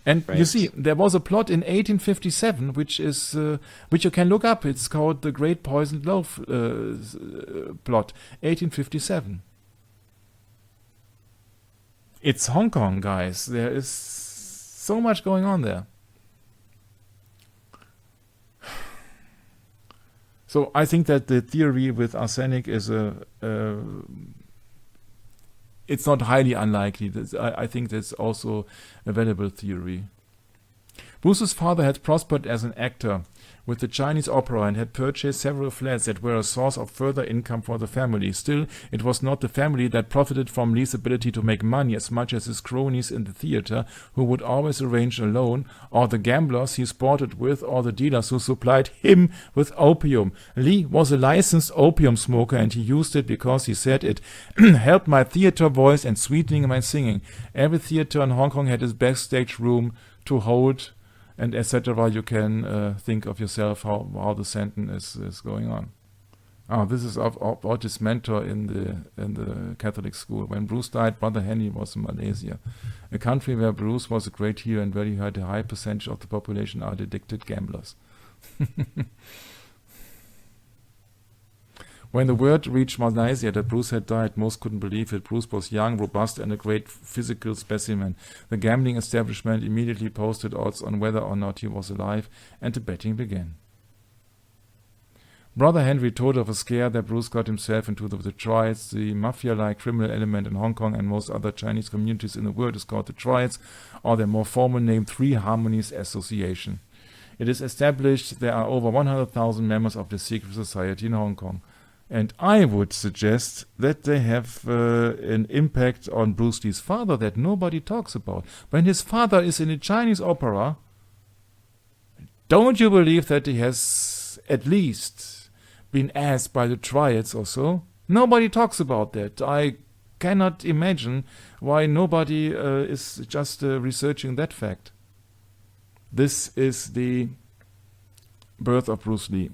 And you see, there was a plot in 1857, which you can look up. It's called the Great Poisoned Loaf Plot, 1857. It's Hong Kong, guys. There is so much going on there. So I think that the theory with arsenic is it's not highly unlikely. I think that's also a valuable theory. Bruce's father had prospered as an actor with the Chinese opera and had purchased several flats that were a source of further income for the family. Still, it was not the family that profited from Lee's ability to make money as much as his cronies in the theater, who would always arrange a loan, or the gamblers he sported with, or the dealers who supplied him with opium. Lee was a licensed opium smoker, and he used it because he said it helped my theater voice and sweetening my singing. Every theater in Hong Kong had its backstage room to hold, and etc. You can think of yourself how the sentence is going on. This is about his mentor in the Catholic school. When Bruce died, Brother Henry was in Malaysia, a country where Bruce was a great hero and where he had a high percentage of the population are addicted gamblers. When the word reached Malaysia that Bruce had died, most couldn't believe it. Bruce was young, robust, and a great physical specimen. The gambling establishment immediately posted odds on whether or not he was alive, and the betting began. Brother Henry told of a scare that Bruce got himself into with the Triads. The mafia-like criminal element in Hong Kong and most other Chinese communities in the world is called the Triads, or their more formal name, Three Harmonies Association. It is established there are over 100,000 members of the secret society in Hong Kong. And I would suggest that they have an impact on Bruce Lee's father that nobody talks about. When his father is in a Chinese opera, don't you believe that he has at least been asked by the Triads or so? Nobody talks about that. I cannot imagine why nobody is just researching that fact. This is the birth of Bruce Lee.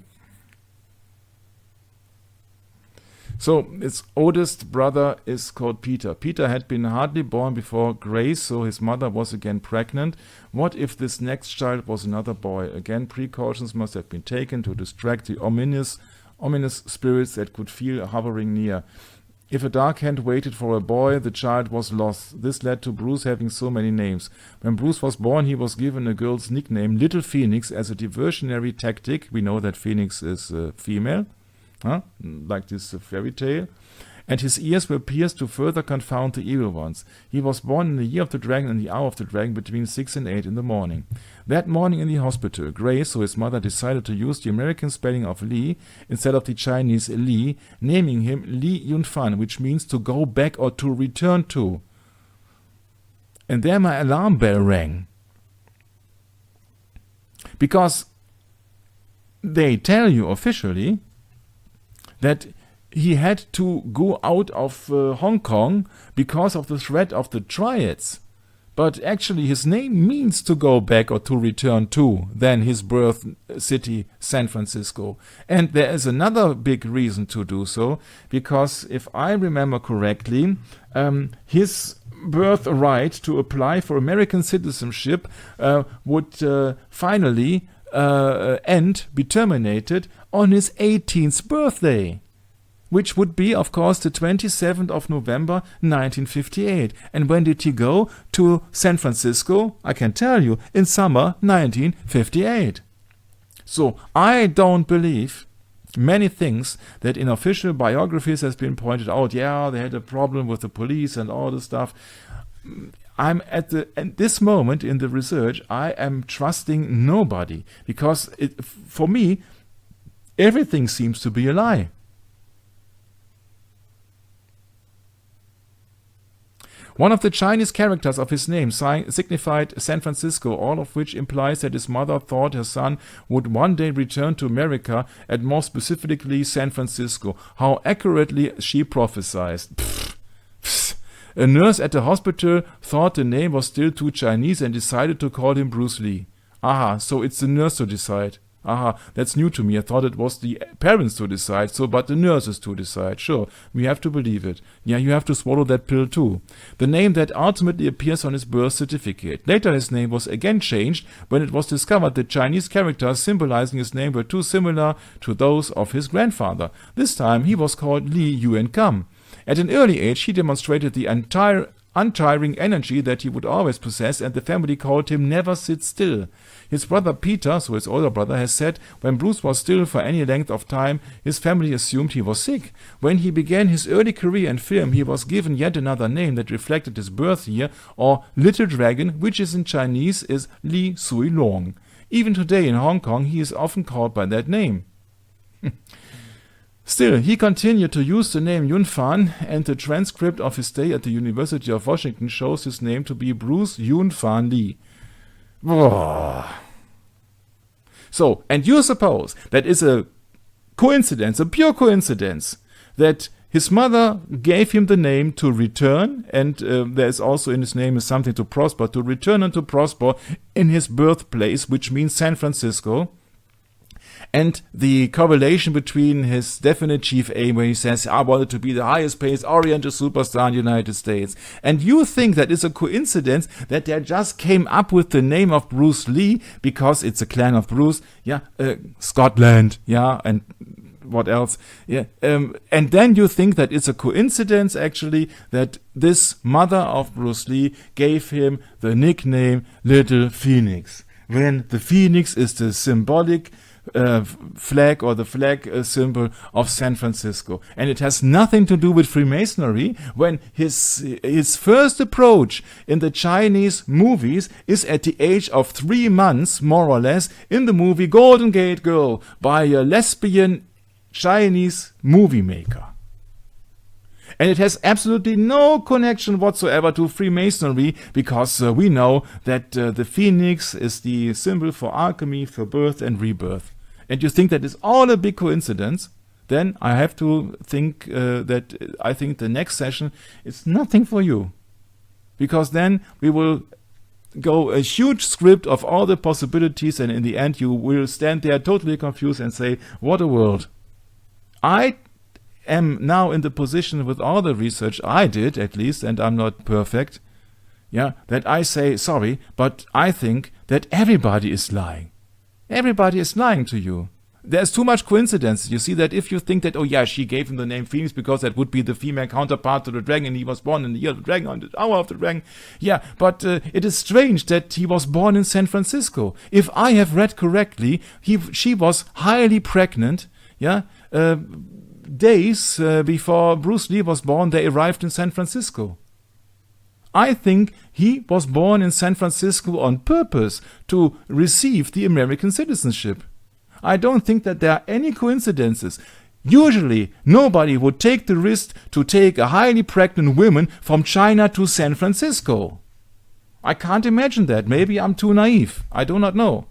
So his oldest brother is called Peter. Peter had been hardly born before Grace, so his mother was again pregnant. What if this next child was another boy? Again, precautions must have been taken to distract the ominous spirits that could feel hovering near. If a dark hand waited for a boy, the child was lost. This led to Bruce having so many names. When Bruce was born, he was given a girl's nickname, Little Phoenix, as a diversionary tactic. We know that Phoenix is female. Like this fairy tale, and his ears were pierced to further confound the evil ones. He was born in the year of the dragon and the hour of the dragon between 6 and 8 in the morning. That morning in the hospital, Grace, so his mother, decided to use the American spelling of Lee instead of the Chinese Li, naming him Li Yunfan, which means to go back or to return to. And there my alarm bell rang. Because they tell you officially that he had to go out of Hong Kong because of the threat of the Triads. but actually his name means to go back or to return to than his birth city, San Francisco. And there is another big reason to do so, because if I remember correctly, his birthright to apply for American citizenship would finally be terminated on his 18th birthday, which would be, of course, the 27th of November 1958. And when did he go to San Francisco? I can tell you, in summer 1958. So I don't believe many things that in official biographies has been pointed out. Yeah, they had a problem with the police and all this stuff. I'm at this moment in the research, I am trusting nobody, because for me, everything seems to be a lie. One of the Chinese characters of his name signified San Francisco, all of which implies that his mother thought her son would one day return to America, and more specifically San Francisco. How accurately she prophesied. A nurse at the hospital thought the name was still too Chinese and decided to call him Bruce Lee. Aha, so it's the nurse to decide. Aha, that's new to me. I thought it was the parents to decide, but the nurses to decide. Sure, we have to believe it. Yeah, you have to swallow that pill too. The name that ultimately appears on his birth certificate. Later his name was again changed when it was discovered that Chinese characters symbolizing his name were too similar to those of his grandfather. This time he was called Lee Yuen Kam. At an early age, he demonstrated the untiring energy that he would always possess, and the family called him Never Sit Still. His brother Peter, so his older brother, has said when Bruce was still for any length of time, his family assumed he was sick. When he began his early career in film, he was given yet another name that reflected his birth year, or Little Dragon, which is in Chinese is Li Sui Long. Even today in Hong Kong, he is often called by that name. Still, he continued to use the name Yun Fan, and the transcript of his stay at the University of Washington shows his name to be Bruce Yun Fan Lee. So, and you suppose that is a coincidence, a pure coincidence, that his mother gave him the name to return, and there is also in his name is something to prosper, to return and to prosper in his birthplace, which means San Francisco. And the correlation between his definite chief aim, where he says, I wanted to be the highest paid Oriental superstar in the United States. And you think that is a coincidence that they just came up with the name of Bruce Lee because it's a clan of Bruce, Scotland, and what else? And then you think that it's a coincidence, actually, that this mother of Bruce Lee gave him the nickname Little Phoenix, when the phoenix is the symbolic flag, or the flag symbol of San Francisco. And it has nothing to do with Freemasonry, when his first approach in the Chinese movies is at the age of 3 months, more or less, in the movie Golden Gate Girl by a lesbian Chinese movie maker. And it has absolutely no connection whatsoever to Freemasonry, because we know that the phoenix is the symbol for alchemy, for birth and rebirth. And you think that is all a big coincidence, then I have to think that I think the next session is nothing for you. Because then we will go a huge script of all the possibilities, and in the end you will stand there totally confused and say, what a world. I am now in the position, with all the research I did at least, and I'm not perfect, that I say, sorry, but I think that everybody is lying. Everybody is lying to you. There's too much coincidence. You see that if you think that, she gave him the name Phoenix because that would be the female counterpart to the dragon, and he was born in the year of the dragon, on the hour of the dragon. But it is strange that he was born in San Francisco. If I have read correctly, she was highly pregnant, days before Bruce Lee was born, they arrived in San Francisco. I think he was born in San Francisco on purpose to receive the American citizenship. I don't think that there are any coincidences. Usually, nobody would take the risk to take a highly pregnant woman from China to San Francisco. I can't imagine that. Maybe I'm too naive. I do not know.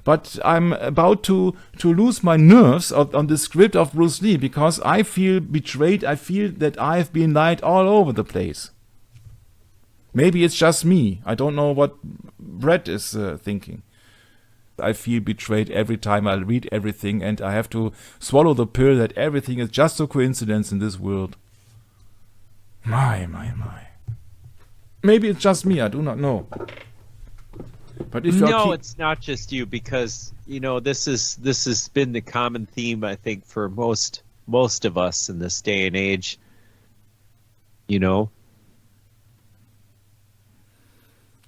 But I'm about to lose my nerves on the script of Bruce Lee, because I feel betrayed. I feel that I've been lied all over the place. Maybe it's just me. I don't know what Bret is thinking. I feel betrayed every time I read everything, and I have to swallow the pill that everything is just a coincidence in this world. My. Maybe it's just me, I do not know. But if it's not just you, because this has been the common theme, I think, for most of us in this day and age. Yeah,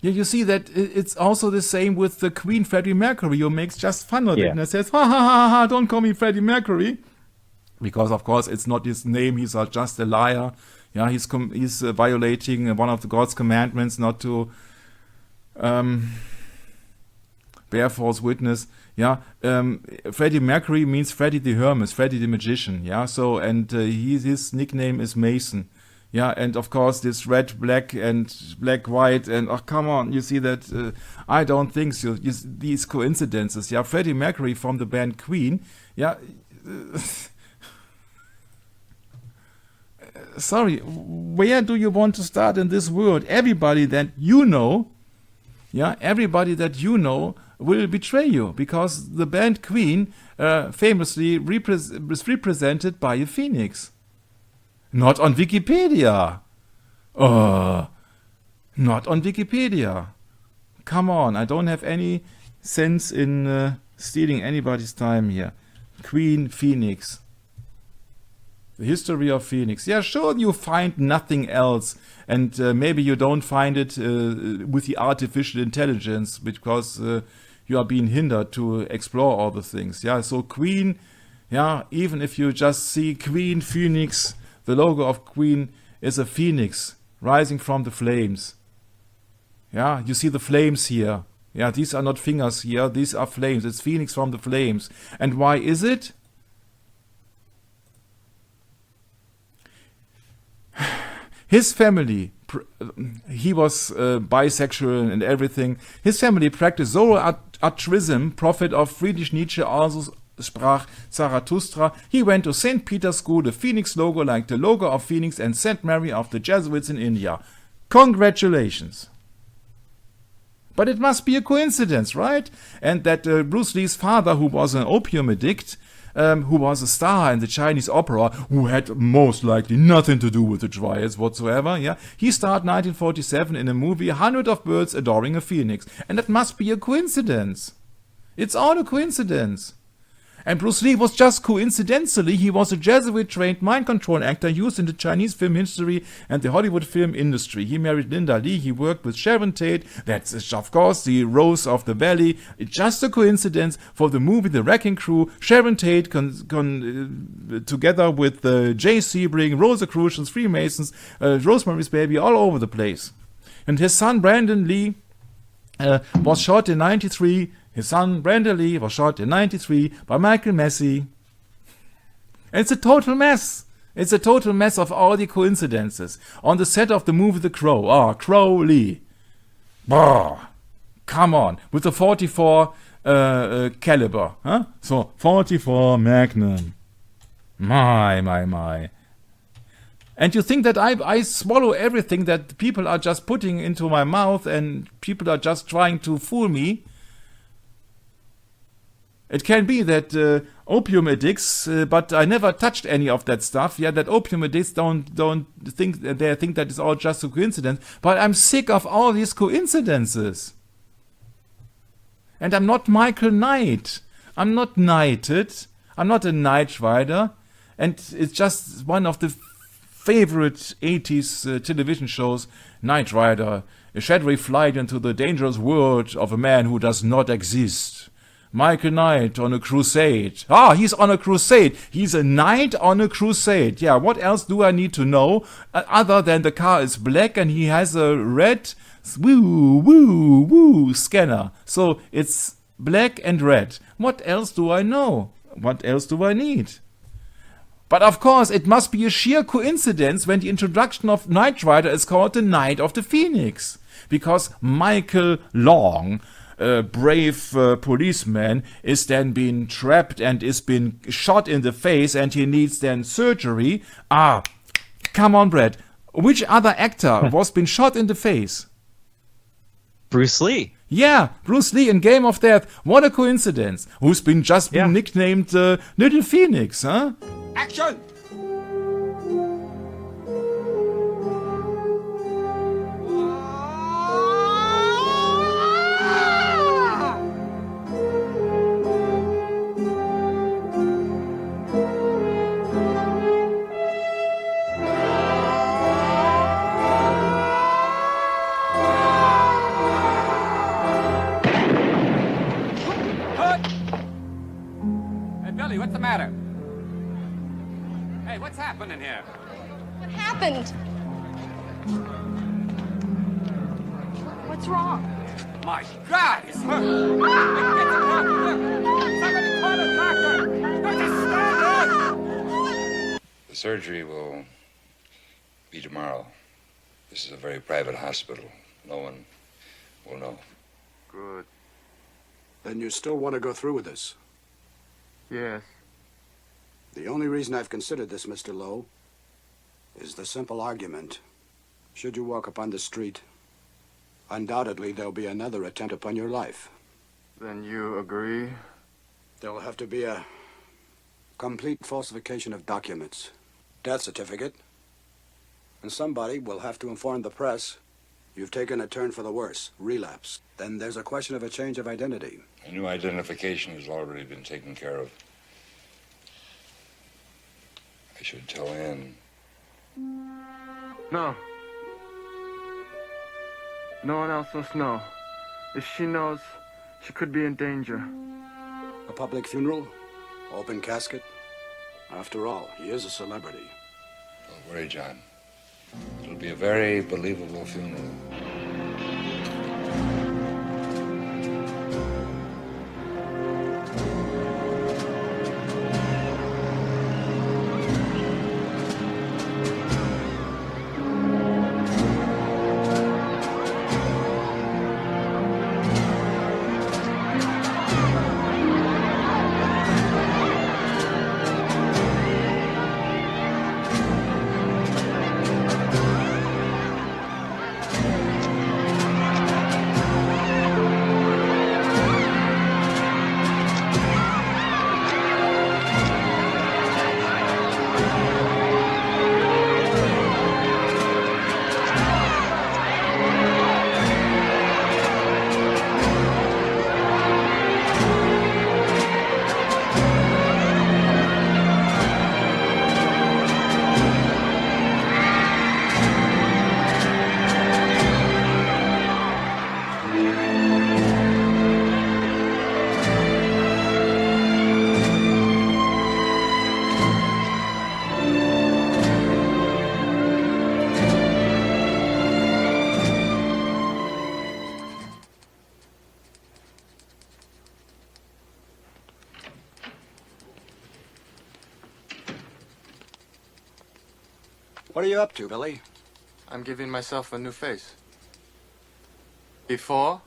you see that it's also the same with the Queen Freddie Mercury, who makes just fun of it and says, ha ha ha ha, don't call me Freddie Mercury. Because, of course, it's not his name, he's just a liar. Yeah, he's violating one of the God's commandments not to bear false witness. Yeah, Freddie Mercury means Freddie the Hermes, Freddie the Magician. Yeah, so, and his nickname is Mason. Yeah, and of course this red, black, and black, white, and come on, you see that, I don't think so, these coincidences. Yeah, Freddie Mercury from the band Queen, yeah, sorry, where do you want to start in this world? Everybody that you know will betray you, because the band Queen famously was represented by a phoenix. Not on Wikipedia. Not on Wikipedia. Come on, I don't have any sense in stealing anybody's time here. Queen Phoenix. The history of Phoenix. Yeah, sure, you find nothing else. And maybe you don't find it with the artificial intelligence, because you are being hindered to explore all the things. Yeah, so Queen, yeah, even if you just see Queen Phoenix, the logo of Queen is a phoenix rising from the flames. Yeah, you see the flames here. Yeah, these are not fingers here, these are flames. It's phoenix from the flames. And why is it? His family, he was bisexual and everything. His family practiced Zoroastrianism, prophet of Friedrich Nietzsche also sprach Zarathustra. He went to St. Peter's School, the Phoenix logo like the logo of Phoenix and St. Mary of the Jesuits in India. Congratulations. But it must be a coincidence, right? And that Bruce Lee's father, who was an opium addict, who was a star in the Chinese opera, who had most likely nothing to do with the triads whatsoever, yeah, he starred 1947 in a movie, 100 of Birds Adoring a Phoenix. And that must be a coincidence. It's all a coincidence. And Bruce Lee was just coincidentally, he was a Jesuit-trained mind control actor used in the Chinese film history and the Hollywood film industry. He married Linda Lee, he worked with Sharon Tate, that's of course the Rose of the Valley. It's just a coincidence for the movie The Wrecking Crew, Sharon Tate together with Jay Sebring, Rosicrucians, Freemasons, Rosemary's Baby, all over the place. And his son Brandon Lee was shot in 1993. His son, Brandon Lee, was shot in 1993 by Michael Massey. And it's a total mess. It's a total mess of all the coincidences. On the set of the movie The Crow, Crow Lee. Bah, come on, with the 44 caliber, huh? So, 44 Magnum. My. And you think that I swallow everything that people are just putting into my mouth and people are just trying to fool me? It can be that opium addicts, but I never touched any of that stuff. Yeah, that opium addicts don't think that it's all just a coincidence. But I'm sick of all these coincidences. And I'm not Michael Knight. I'm not knighted. I'm not a Knight Rider. And it's just one of the favorite 80s television shows, Knight Rider, a shadowy flight into the dangerous world of a man who does not exist. Michael Knight on a crusade. He's on a crusade. He's a knight on a crusade. Yeah, what else do I need to know other than the car is black and he has a red woo scanner. So it's black and red. What else do I know? What else do I need? But of course, it must be a sheer coincidence when the introduction of Knight Rider is called the Knight of the Phoenix. Because Michael Long, a brave policeman, is then being trapped and is being shot in the face and he needs then surgery. Come on, Brett. Which other actor was been shot in the face? Bruce Lee. Yeah, Bruce Lee in Game of Death. What a coincidence. Who's been just been nicknamed Little Phoenix, huh? Action! Billy, what's the matter? Hey, what's happening here? What happened? What's wrong? My God, he's hurt! Get him help! Look! Somebody call a doctor! Don't just stand up! The surgery will be tomorrow. This is a very private hospital. No one will know. Good. Then you still want to go through with this? Yes. The only reason I've considered this, Mr. Lowe, is the simple argument. Should you walk upon the street, undoubtedly there'll be another attempt upon your life. Then you agree? There'll have to be a complete falsification of documents, death certificate, and somebody will have to inform the press you've taken a turn for the worse, relapse. Then there's a question of a change of identity. A new identification has already been taken care of. I should tell Anne. No. No one else must know. If she knows, she could be in danger. A public funeral? Open casket? After all, he is a celebrity. Don't worry, John. It'll be a very believable funeral. What are you up to, Billy? I'm giving myself a new face. Before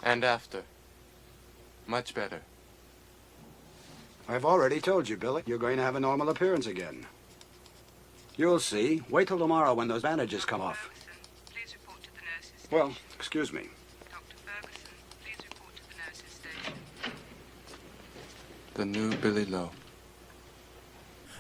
and after. Much better. I've already told you, Billy, you're going to have a normal appearance again. You'll see. Wait till tomorrow when those bandages come off. Please report to the nurses station. Well, excuse me. Dr. Ferguson, please report to the nurses station. The new Billy Lowe.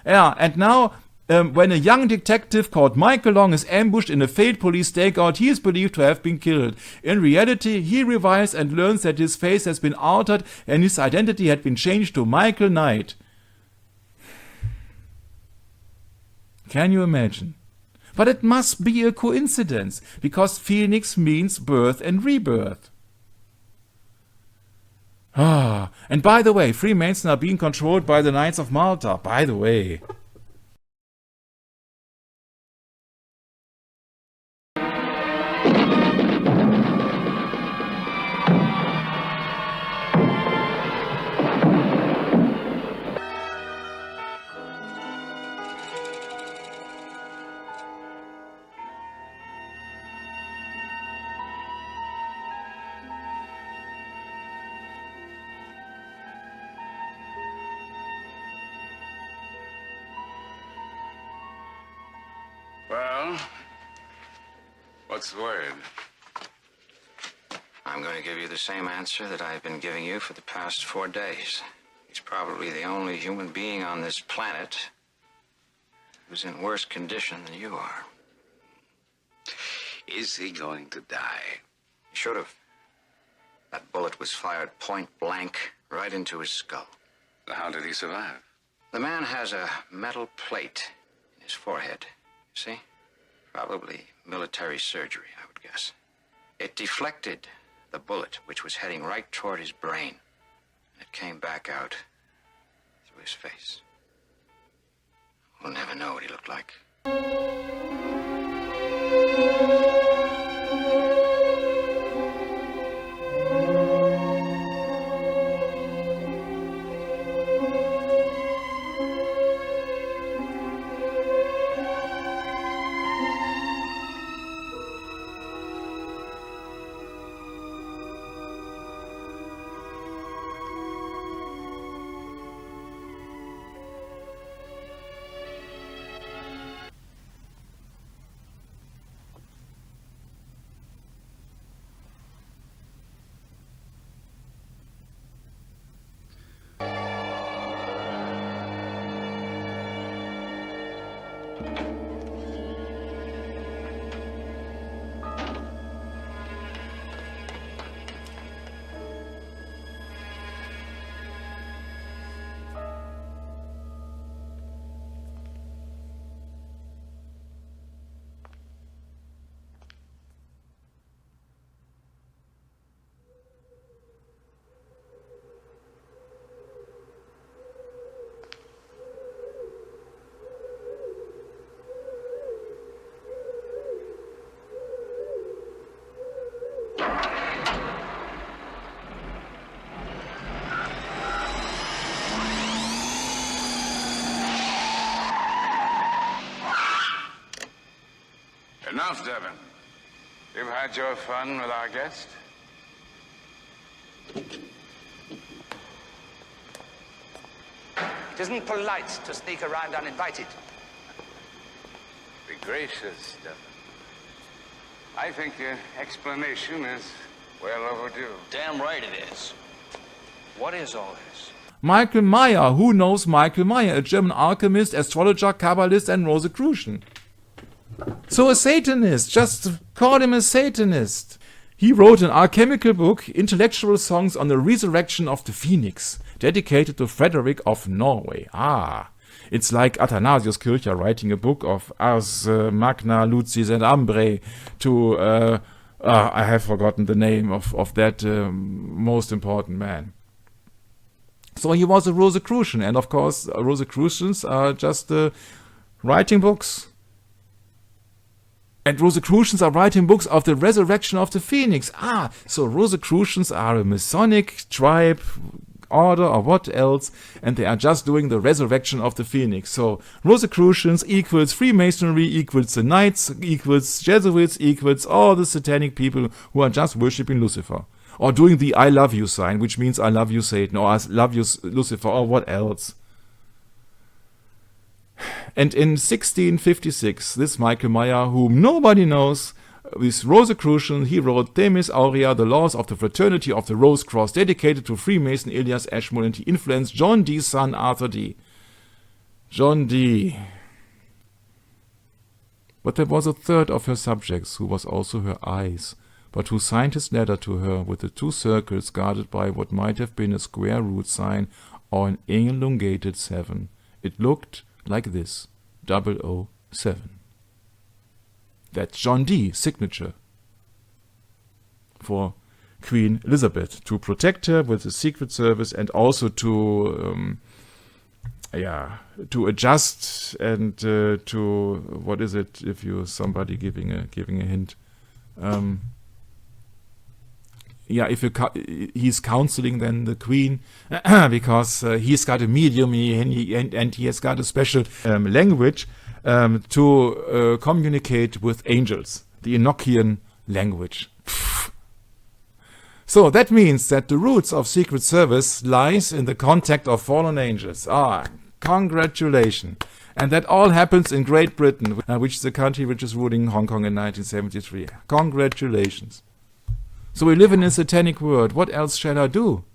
Yeah, and now, when a young detective called Michael Long is ambushed in a failed police stakeout, he is believed to have been killed. In reality, he revives and learns that his face has been altered and his identity had been changed to Michael Knight. Can you imagine? But it must be a coincidence, because Phoenix means birth and rebirth. Ah, and by the way, Freemasons are being controlled by the Knights of Malta, by the way. Well, what's the word? I'm going to give you the same answer that I've been giving you for the past 4 days. He's probably the only human being on this planet who's in worse condition than you are. Is he going to die? He should have. That bullet was fired point blank right into his skull. How did he survive? The man has a metal plate in his forehead. You see? Probably military surgery, I would guess. It deflected the bullet, which was heading right toward his brain. And it came back out through his face. We'll never know what he looked like. Enough, Devin. You've had your fun with our guest. It isn't polite to sneak around uninvited. Be gracious, Devin. I think your explanation is well overdue. Damn right it is. What is all this? Michael Meyer. Who knows Michael Meyer? A German alchemist, astrologer, Kabbalist, and Rosicrucian. So a Satanist. Just call him a Satanist. He wrote an alchemical book, Intellectual Songs on the Resurrection of the Phoenix, dedicated to Frederick of Norway. It's like Athanasius Kircher writing a book of Ars Magna Lucis et Ambrae to, I have forgotten the name of that most important man. So he was a Rosicrucian, and of course Rosicrucians are just writing books. And Rosicrucians are writing books of the resurrection of the Phoenix. So Rosicrucians are a Masonic tribe, order, or what else, and they are just doing the resurrection of the Phoenix. So Rosicrucians equals Freemasonry, equals the Knights, equals Jesuits, equals all the satanic people who are just worshipping Lucifer. Or doing the I love you sign, which means I love you Satan, or I love you Lucifer, or what else. And in 1656, this Michael Meyer, whom nobody knows, this Rosicrucian, he wrote Themis Aurea, the Laws of the Fraternity of the Rose Cross, dedicated to Freemason Elias Ashmole, and he influenced John Dee's son Arthur Dee. John Dee. But there was a third of her subjects, who was also her eyes, but who signed his letter to her with the 2 circles guarded by what might have been a square root sign or an elongated 7. It looked like this, 007. That's John Dee's signature for Queen Elizabeth, to protect her with the Secret Service, and also to adjust and to, what is it if you somebody giving a hint. He's counseling then the Queen because he's got a medium and he has got a special language to communicate with angels, the Enochian language. So that means that the roots of Secret Service lies in the contact of fallen angels. Come Congratulations. And that all happens in Great Britain, which is the country which is ruling Hong Kong in 1973. Congratulations. So we live in a satanic world. What else shall I do?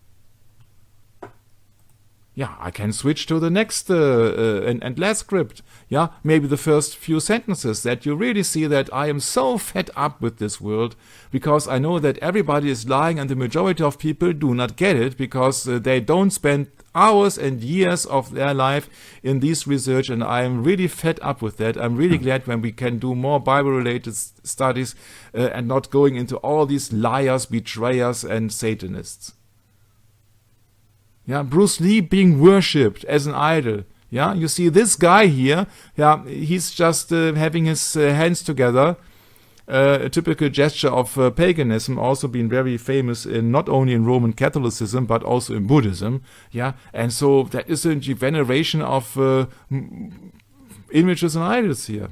Yeah, I can switch to the next and last script. Yeah, maybe the first few sentences that you really see that I am so fed up with this world because I know that everybody is lying and the majority of people do not get it because they don't spend hours and years of their life in this research, and I am really fed up with that. I'm really glad when we can do more Bible-related studies and not going into all these liars, betrayers, and Satanists. Yeah, Bruce Lee being worshipped as an idol. Yeah, you see this guy here. Yeah, he's just having his hands together. A typical gesture of paganism, also been very famous in not only in Roman Catholicism but also in Buddhism. Yeah, and so that is a veneration of images and idols here.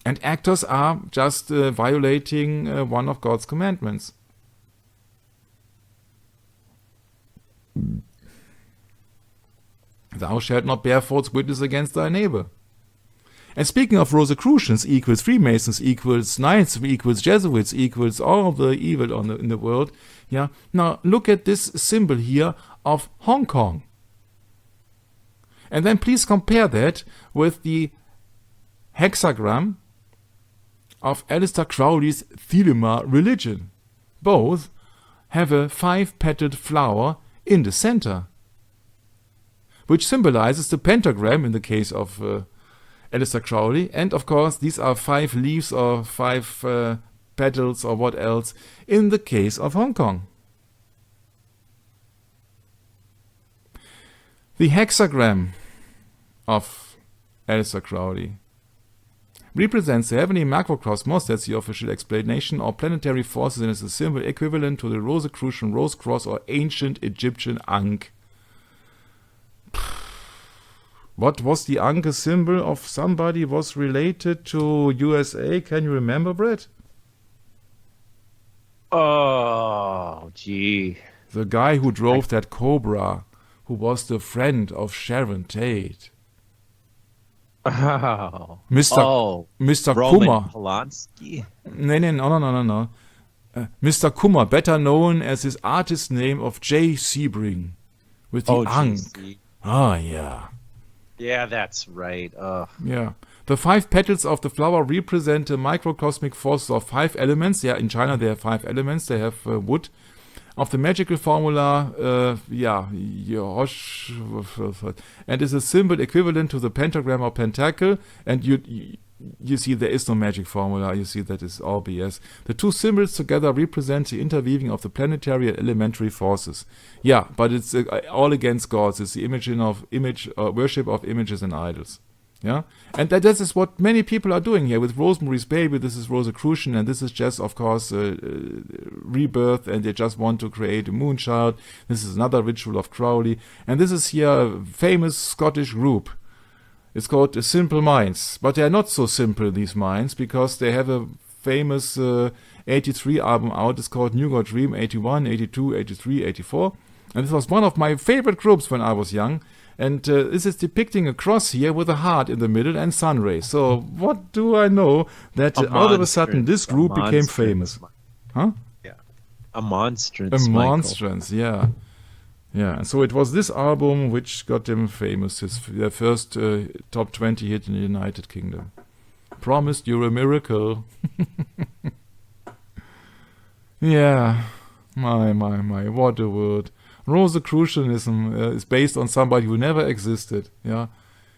And actors are just violating one of God's commandments. Thou shalt not bear false witness against thy neighbor. And speaking of Rosicrucians equals Freemasons equals Knights equals Jesuits equals all of the evil in the world. Yeah. Now look at this symbol here of Hong Kong. And then please compare that with the hexagram of Aleister Crowley's Thelema religion. Both have a 5-petaled flower in the center, which symbolizes the pentagram in the case of Aleister Crowley, and of course these are 5 leaves or 5 petals or what else in the case of Hong Kong. The hexagram of Aleister Crowley represents the heavenly macrocosmos, that's the official explanation, or planetary forces, and is a symbol equivalent to the Rosicrucian rose cross or ancient Egyptian Ankh. What was the Ankh a symbol of? Somebody was related to USA. Can you remember, Bret? Oh, gee. The guy who drove that Cobra, who was the friend of Sharon Tate. Oh. Mr. Roman Kumar. Polanski? No. Mr. Kumar, better known as his artist name of Jay Sebring, with the Ankh. Ah, yeah. Yeah, that's right. Yeah. The 5 petals of the flower represent the microcosmic forces of 5 elements. Yeah, in China they have 5 elements. They have wood. Of the magical formula, and is a symbol equivalent to the pentagram or pentacle. And you see there is no magic formula. You see that is all BS. The 2 symbols together represent the interweaving of the planetary and elementary forces. Yeah, but it's all against gods. It's the worship of images and idols. Yeah, and that is what many people are doing here with Rosemary's Baby. This is Rosicrucian, and this is just, of course, rebirth, and they just want to create a moonchild. This is another ritual of Crowley, and this is here a famous Scottish group. It's called the Simple Minds, but they are not so simple, these minds, because they have a famous 83 album out. It's called New God Dream, 81, 82, 83, 84, and this was one of my favorite groups when I was young. And this is depicting a cross here with a heart in the middle and sun rays. So what do I know that out of a sudden this group became famous? Huh? Yeah. A monstrance. A monstrance, yeah. Yeah, and so it was this album which got them famous, their first top 20 hit in the United Kingdom. Promised you a miracle. Yeah, my, what a word. Rosicrucianism is based on somebody who never existed. Yeah,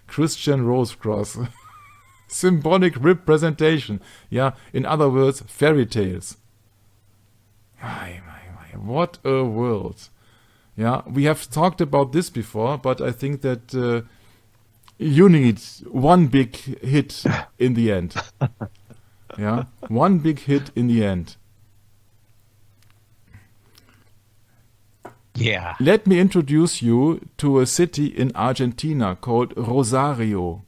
Christian Rose Cross, symbolic representation. Yeah, in other words, fairy tales. My, what a world. Yeah, we have talked about this before, but I think that you need one big hit in the end. Yeah, one big hit in the end. Yeah. Let me introduce you to a city in Argentina called Rosario.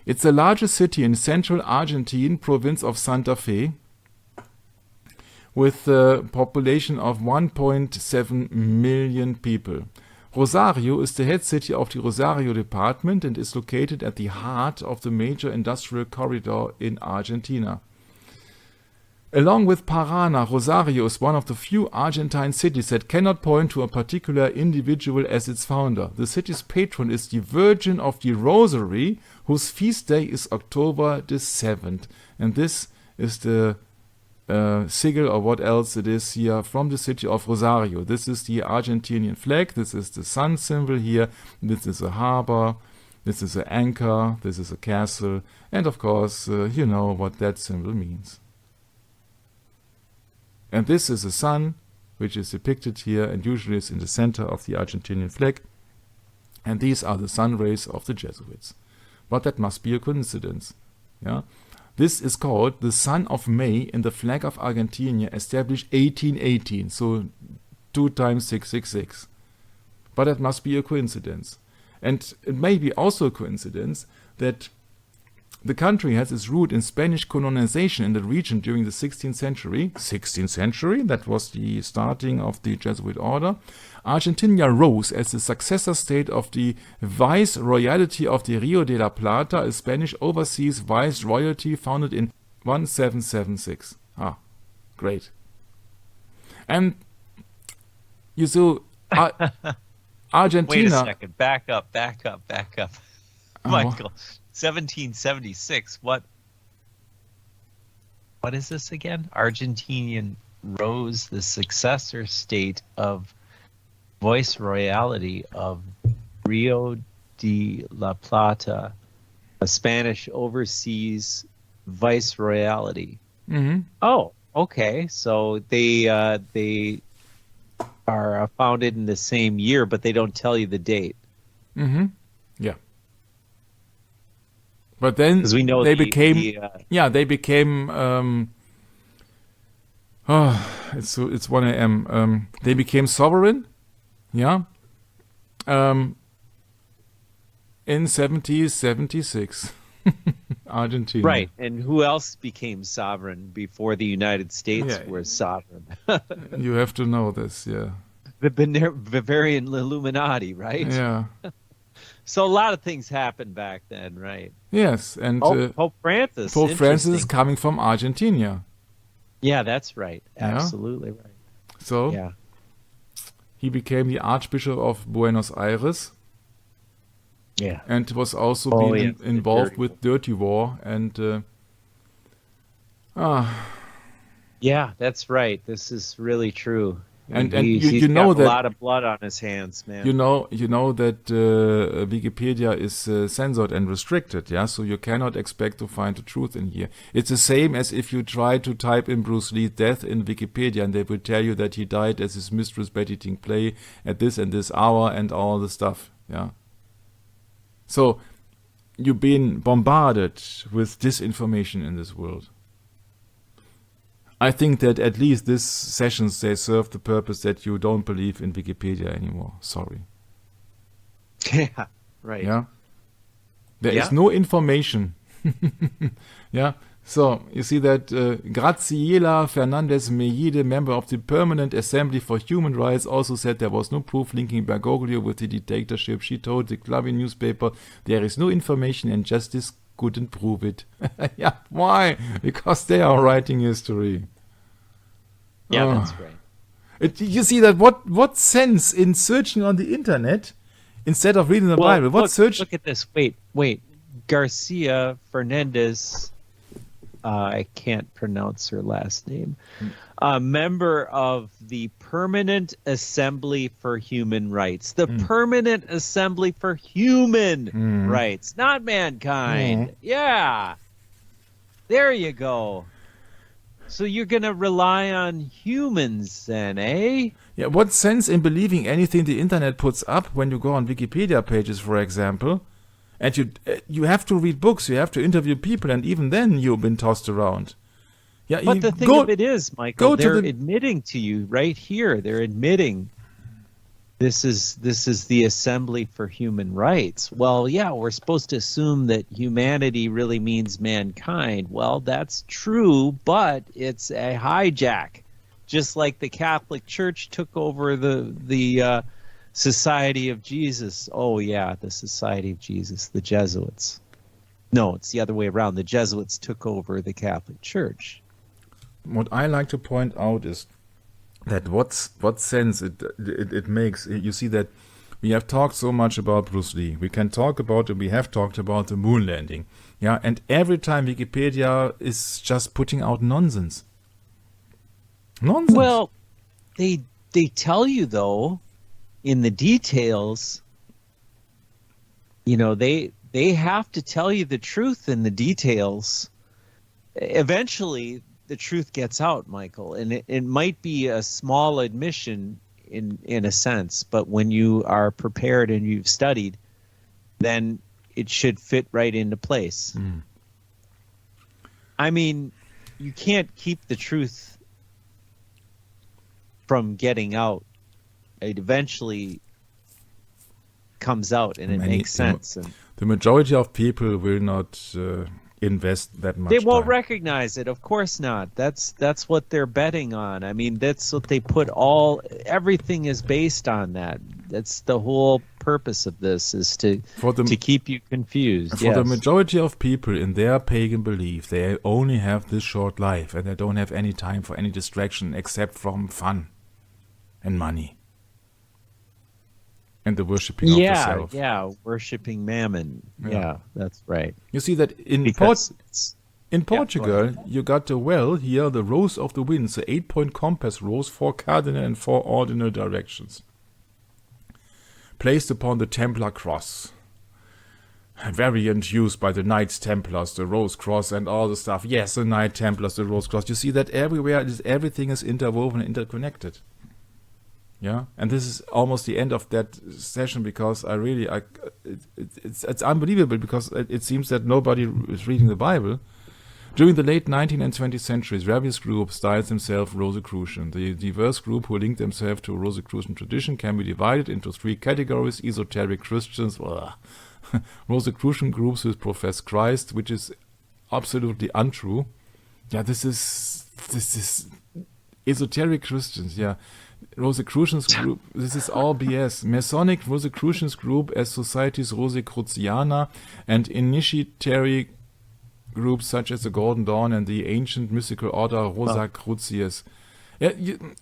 It's the largest city in central Argentine province of Santa Fe, with a population of 1.7 million people. Rosario is the head city of the Rosario department and is located at the heart of the major industrial corridor in Argentina. Along with Paraná, Rosario is one of the few Argentine cities that cannot point to a particular individual as its founder. The city's patron is the Virgin of the Rosary, whose feast day is October the 7th. And this is the sigil, or what else it is here, from the city of Rosario. This is the Argentinian flag. This is the sun symbol here. This is a harbor. This is an anchor. This is a castle. And of course, you know what that symbol means. And this is a sun, which is depicted here and usually is in the center of the Argentinian flag. And these are the sun rays of the Jesuits. But that must be a coincidence. Yeah? This is called the Sun of May in the flag of Argentina, established 1818, so 2 times 666. But that must be a coincidence. And it may be also a coincidence that the country has its root in Spanish colonization in the region during the 16th century. 16th century, that was the starting of the Jesuit order. Argentina rose as the successor state of the Viceroyalty of the Rio de la Plata, a Spanish overseas viceroyalty founded in 1776. Ah, great. And you saw Argentina... Wait a second. Back up. Michael. 1776. What is this again? Argentinian rose, the successor state of Viceroyalty of Rio de la Plata, a Spanish overseas viceroyalty. Mm-hmm. Oh, okay. So they are founded in the same year, but they don't tell you the date. Mm-hmm. Yeah. But then we know they became it's 1 a.m. They became sovereign, in 1776. Argentina. Right, and who else became sovereign before the United States was sovereign? You have to know this, yeah. The Bavarian Illuminati, right? Yeah. So a lot of things happened back then, right? Yes, and Pope Francis. Pope Francis is coming from Argentina. Yeah, that's right. Absolutely right. So he became the Archbishop of Buenos Aires. Yeah. And was also being involved with dirty war and yeah, that's right. This is really true. And he's you know got that a lot of blood on his hands, man. You know that Wikipedia is censored and restricted, yeah. So you cannot expect to find the truth in here. It's the same as if you try to type in Bruce Lee's death in Wikipedia, and they will tell you that he died as his mistress Betty Ting play at this and this hour and all the stuff, yeah. So you've been bombarded with disinformation in this world. I think that at least these sessions, they serve the purpose that you don't believe in Wikipedia anymore. Sorry. Yeah, right. Yeah. There is no information. Yeah. So you see that Graciela Fernandez Mejide, member of the Permanent Assembly for Human Rights, also said there was no proof linking Bergoglio with the dictatorship. She told the Clavi newspaper there is no information and justice couldn't prove it. Yeah, why? Because they are writing history. Yeah, that's right. You see that what sense in searching on the internet instead of reading the Bible? Look at this. Wait. Garcia Fernandez. I can't pronounce her last name. A member of the Permanent Assembly for Human Rights. The Permanent Assembly for Human Rights, not mankind. Yeah. There you go. So you're going to rely on humans then, eh? Yeah, what sense in believing anything the internet puts up when you go on Wikipedia pages, for example? And you have to read books, you have to interview people, and even then you've been tossed around. Yeah, but the thing of it is, Michael, they're admitting to you right here. They're admitting this is the Assembly for Human Rights. Well, yeah, we're supposed to assume that humanity really means mankind. Well, that's true, but it's a hijack. Just like the Catholic Church took over the Society of Jesus. Oh, yeah, the Society of Jesus, the Jesuits. No, it's the other way around. The Jesuits took over the Catholic Church. What I like to point out is that what sense it makes. You see that we have talked so much about Bruce Lee. We can talk about, and we have talked about the moon landing. Yeah, and every time Wikipedia is just putting out nonsense. Nonsense. Well, they tell you, though, in the details, you know, they have to tell you the truth in the details. Eventually, the truth gets out, Michael, and it might be a small admission in a sense, but when you are prepared and you've studied, then it should fit right into place. I mean, you can't keep the truth from getting out. It eventually comes out, and it makes sense. And the majority of people will not invest that much. They won't time. recognize it. Of course not. That's what they're betting on. I mean, that's what they put everything is based on that. That's the whole purpose of this, is to keep you confused. For the majority of people in their pagan belief, they only have this short life, and they don't have any time for any distraction except from fun and money. And the worshipping of the self. Yeah, worshipping mammon. Yeah, that's right. You see that in Portugal, you got the well here, the rose of the winds, the 8-point compass rose, 4 cardinal and 4 ordinal directions, placed upon the Templar cross. A variant used by the Knights Templars, the Rose Cross and all the stuff. Yes, the Knight Templars, the Rose Cross. You see that everywhere, everything is interwoven and interconnected. Yeah, and this is almost the end of that session, because it's unbelievable, because it seems that nobody is reading the Bible. During the late 19th and 20th centuries, various groups styled themselves Rosicrucian. The diverse group who linked themselves to Rosicrucian tradition can be divided into 3 categories: esoteric Christians, Rosicrucian groups who profess Christ, which is absolutely untrue. Yeah, this is esoteric Christians. Yeah. Rosicrucians group, this is all BS. Masonic Rosicrucians group as societies Rosicruciana, and initiatory groups such as the Golden Dawn and the ancient mystical order Rosicrucians. Yeah,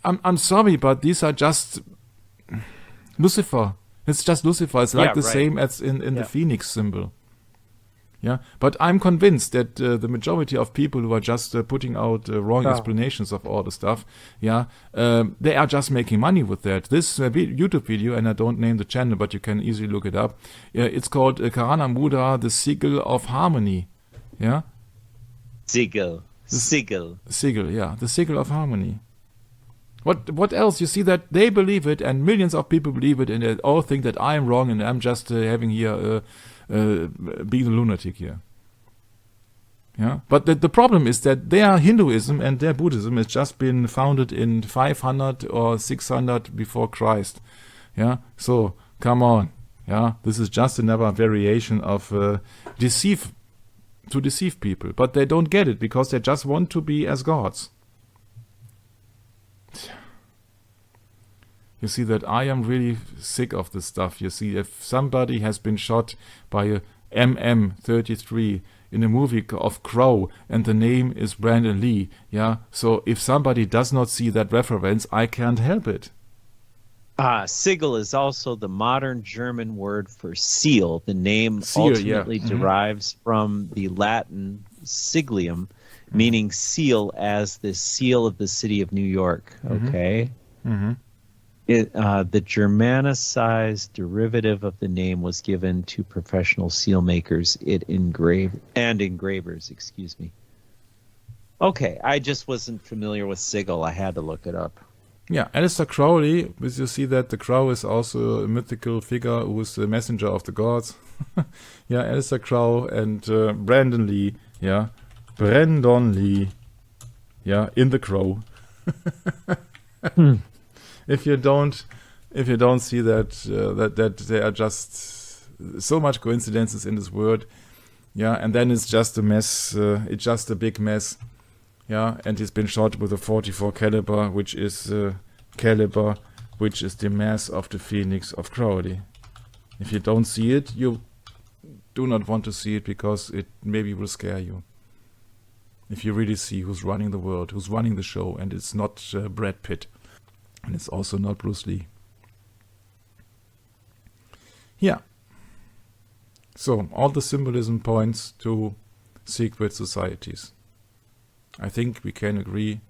I'm sorry, but these are just Lucifer. It's just Lucifer. It's like the same as in the Phoenix symbol. Yeah, but I'm convinced that the majority of people who are just putting out wrong explanations of all the stuff, they are just making money with that. This YouTube video, and I don't name the channel, but you can easily look it up. It's called Karana Muda, the Sigil of Harmony. Yeah, Sigil, yeah, the Sigil of Harmony. What else? You see that they believe it, and millions of people believe it, and they all think that I'm wrong, and I'm just having here. Be the lunatic here. Yeah, but the problem is that their Hinduism and their Buddhism has just been founded in 500 or 600 before Christ. Yeah, so come on. Yeah, this is just another variation of deceive people, but they don't get it because they just want to be as gods. You see that I am really sick of this stuff. You see, if somebody has been shot by a MM-33 in a movie of Crow and the name is Brandon Lee, yeah, so if somebody does not see that reference, I can't help it. Sigil is also the modern German word for seal. The name ultimately derives from the Latin siglium, meaning seal, as the seal of the city of New York. Okay? The Germanicized derivative of the name was given to professional seal makers engravers. Excuse me. Okay, I just wasn't familiar with sigil. I had to look it up. Yeah, Aleister Crowley, you see that the crow is also a mythical figure who is the messenger of the gods. Yeah, Aleister Crow and Brandon Lee. Yeah, Brandon Lee. Yeah, in the crow. If you don't see that that there are just so much coincidences in this word, yeah, and then it's just a mess. It's just a big mess, yeah. And he's been shot with a .44 caliber, which is caliber which is the mass of the Phoenix of Crowley. If you don't see it, you do not want to see it because it maybe will scare you. If you really see who's running the world, who's running the show, and it's not Brad Pitt, and it's also not Bruce Lee. Yeah. So, all the symbolism points to secret societies. I think we can agree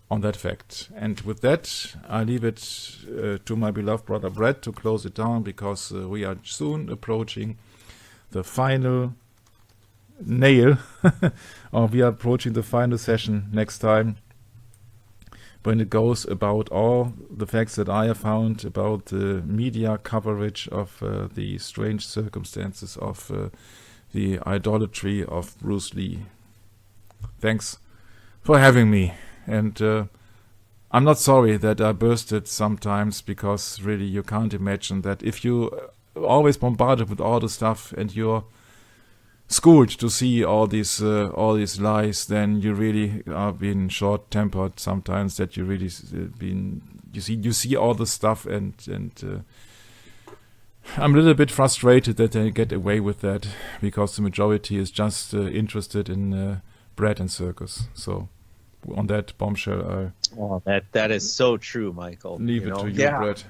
on that fact. And with that, I leave it to my beloved brother Brett to close it down, because we are soon approaching the final nail, or we are approaching the final session next time, when it goes about all the facts that I have found about the media coverage of the strange circumstances of the idolatry of Bruce Lee. Thanks for having me, and I'm not sorry that I bursted sometimes, because really you can't imagine that if you always bombarded with all the stuff and you're schooled to see all these lies, then you really are being short-tempered sometimes, that you really you see all the stuff, and I'm a little bit frustrated that they get away with that, because the majority is just interested in bread and circus. So on that bombshell, that is so true, Michael. Leave it to you, Brett.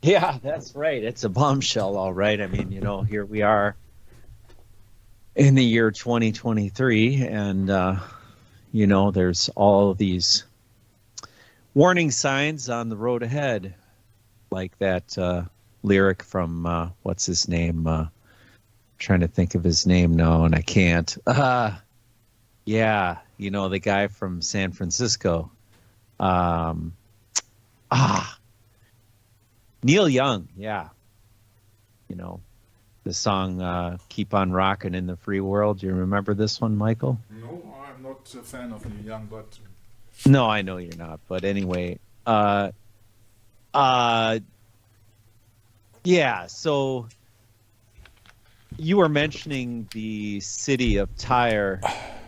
Yeah, that's right. It's a bombshell, all right. I mean, here we are in the year 2023, and there's all of these warning signs on the road ahead, like that lyric from what's his name? Trying to think of his name now, and I can't. Yeah, the guy from San Francisco. Neil Young, yeah. The song Keep on Rockin' in the Free World. Do you remember this one, Michael? No, I'm not a fan of Neil Young, but... No, I know you're not. But anyway, yeah, so you were mentioning the city of Tyre,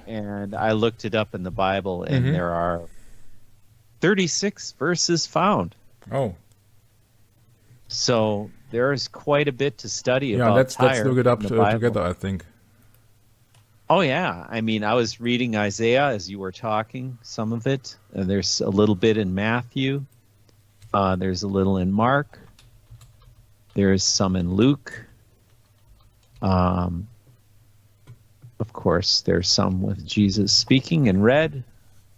and I looked it up in the Bible, and there are 36 verses found. Oh. So there's quite a bit to study about let's Tyre. look it up together, I think. Oh, yeah. I mean, I was reading Isaiah as you were talking, some of it. There's a little bit in Matthew. There's a little in Mark. There's some in Luke. Of course, there's some with Jesus speaking in red.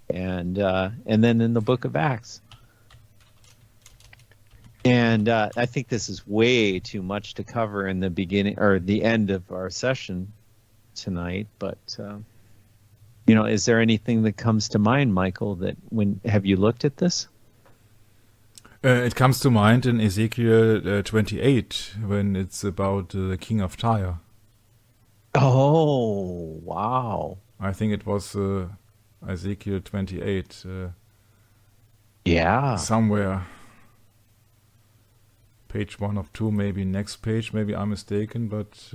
And then in the book of Acts. And I think this is way too much to cover in the beginning or the end of our session tonight. But, is there anything that comes to mind, Michael, have you looked at this? It comes to mind in Ezekiel 28, when it's about the king of Tyre. Oh, wow. I think it was Ezekiel 28. Yeah. Somewhere. Page 1 of 2, maybe next page. Maybe I'm mistaken, but...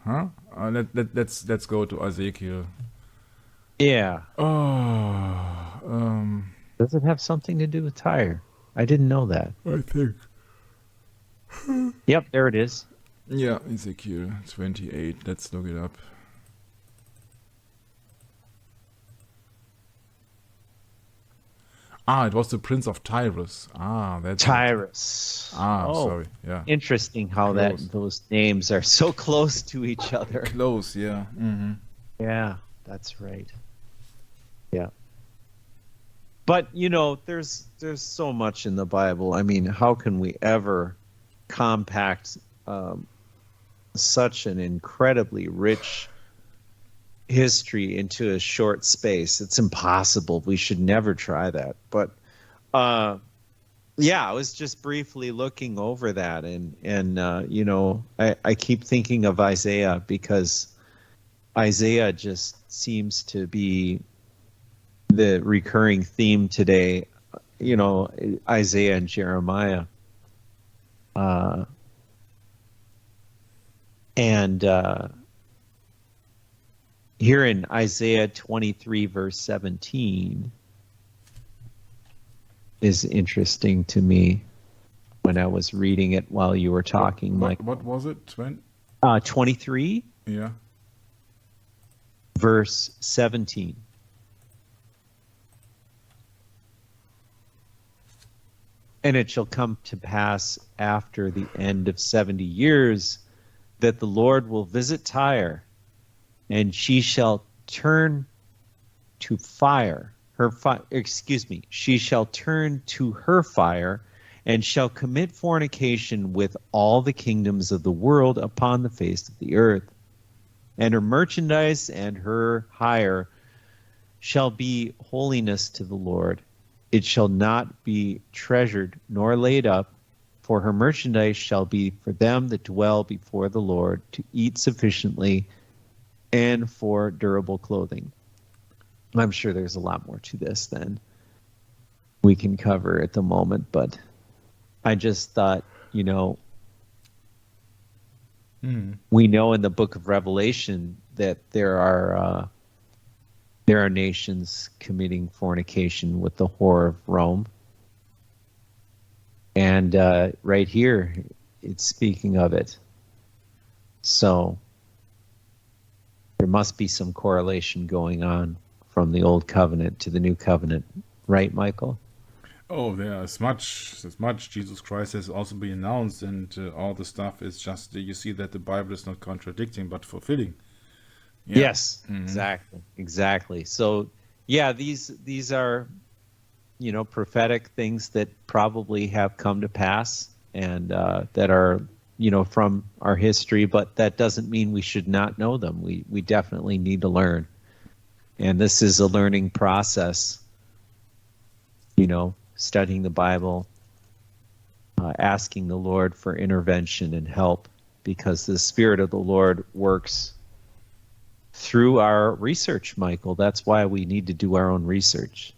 Let's go to Ezekiel. Yeah. Does it have something to do with Tyre? I didn't know that. I think. Yep, there it is. Yeah, Ezekiel 28. Let's look it up. It was the Prince of Tyrus. That's Tyrus. Sorry. Yeah. Interesting how those names are so close to each other. Close, yeah. Mm-hmm. Yeah, that's right. Yeah. But there's so much in the Bible. I mean, how can we ever compact such an incredibly rich history into a short space? It's impossible. We should never try that. But I was just briefly looking over that, and I keep thinking of Isaiah, because Isaiah just seems to be the recurring theme today. Isaiah and Jeremiah, here in Isaiah 23, verse 17, is interesting to me when I was reading it while you were talking, Mike. What was it? 23, yeah, verse 17. And it shall come to pass after the end of 70 years that the Lord will visit Tyre, and she shall turn to fire. She shall turn to her fire, and shall commit fornication with all the kingdoms of the world upon the face of the earth. And her merchandise and her hire shall be holiness to the Lord. It shall not be treasured nor laid up, for her merchandise shall be for them that dwell before the Lord, to eat sufficiently and for durable clothing. I'm sure there's a lot more to this than we can cover at the moment, but I just thought, we know in the book of Revelation that there are nations committing fornication with the whore of Rome. And right here, it's speaking of it. So there must be some correlation going on from the old covenant to the new covenant. Right, Michael? Oh, there is much. Jesus Christ has also been announced, and all the stuff is just, you see that the Bible is not contradicting, but fulfilling. Yeah. Yes, exactly. So, yeah, these are, prophetic things that probably have come to pass, and that are, from our history, but that doesn't mean we should not know them. We definitely need to learn. And this is a learning process, studying the Bible, asking the Lord for intervention and help, because the Spirit of the Lord works through our research, Michael. That's why we need to do our own research.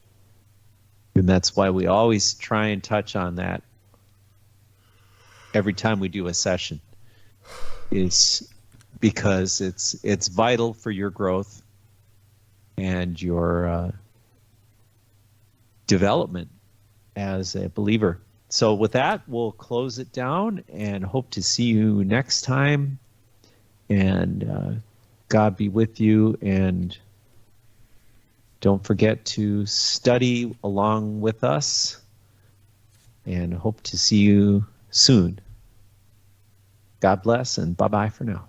And that's why we always try and touch on that every time we do a session. Is because it's vital for your growth and your development as a believer. So with that, we'll close it down and hope to see you next time. And God be with you, and don't forget to study along with us, and hope to see you soon. God bless, and bye-bye for now.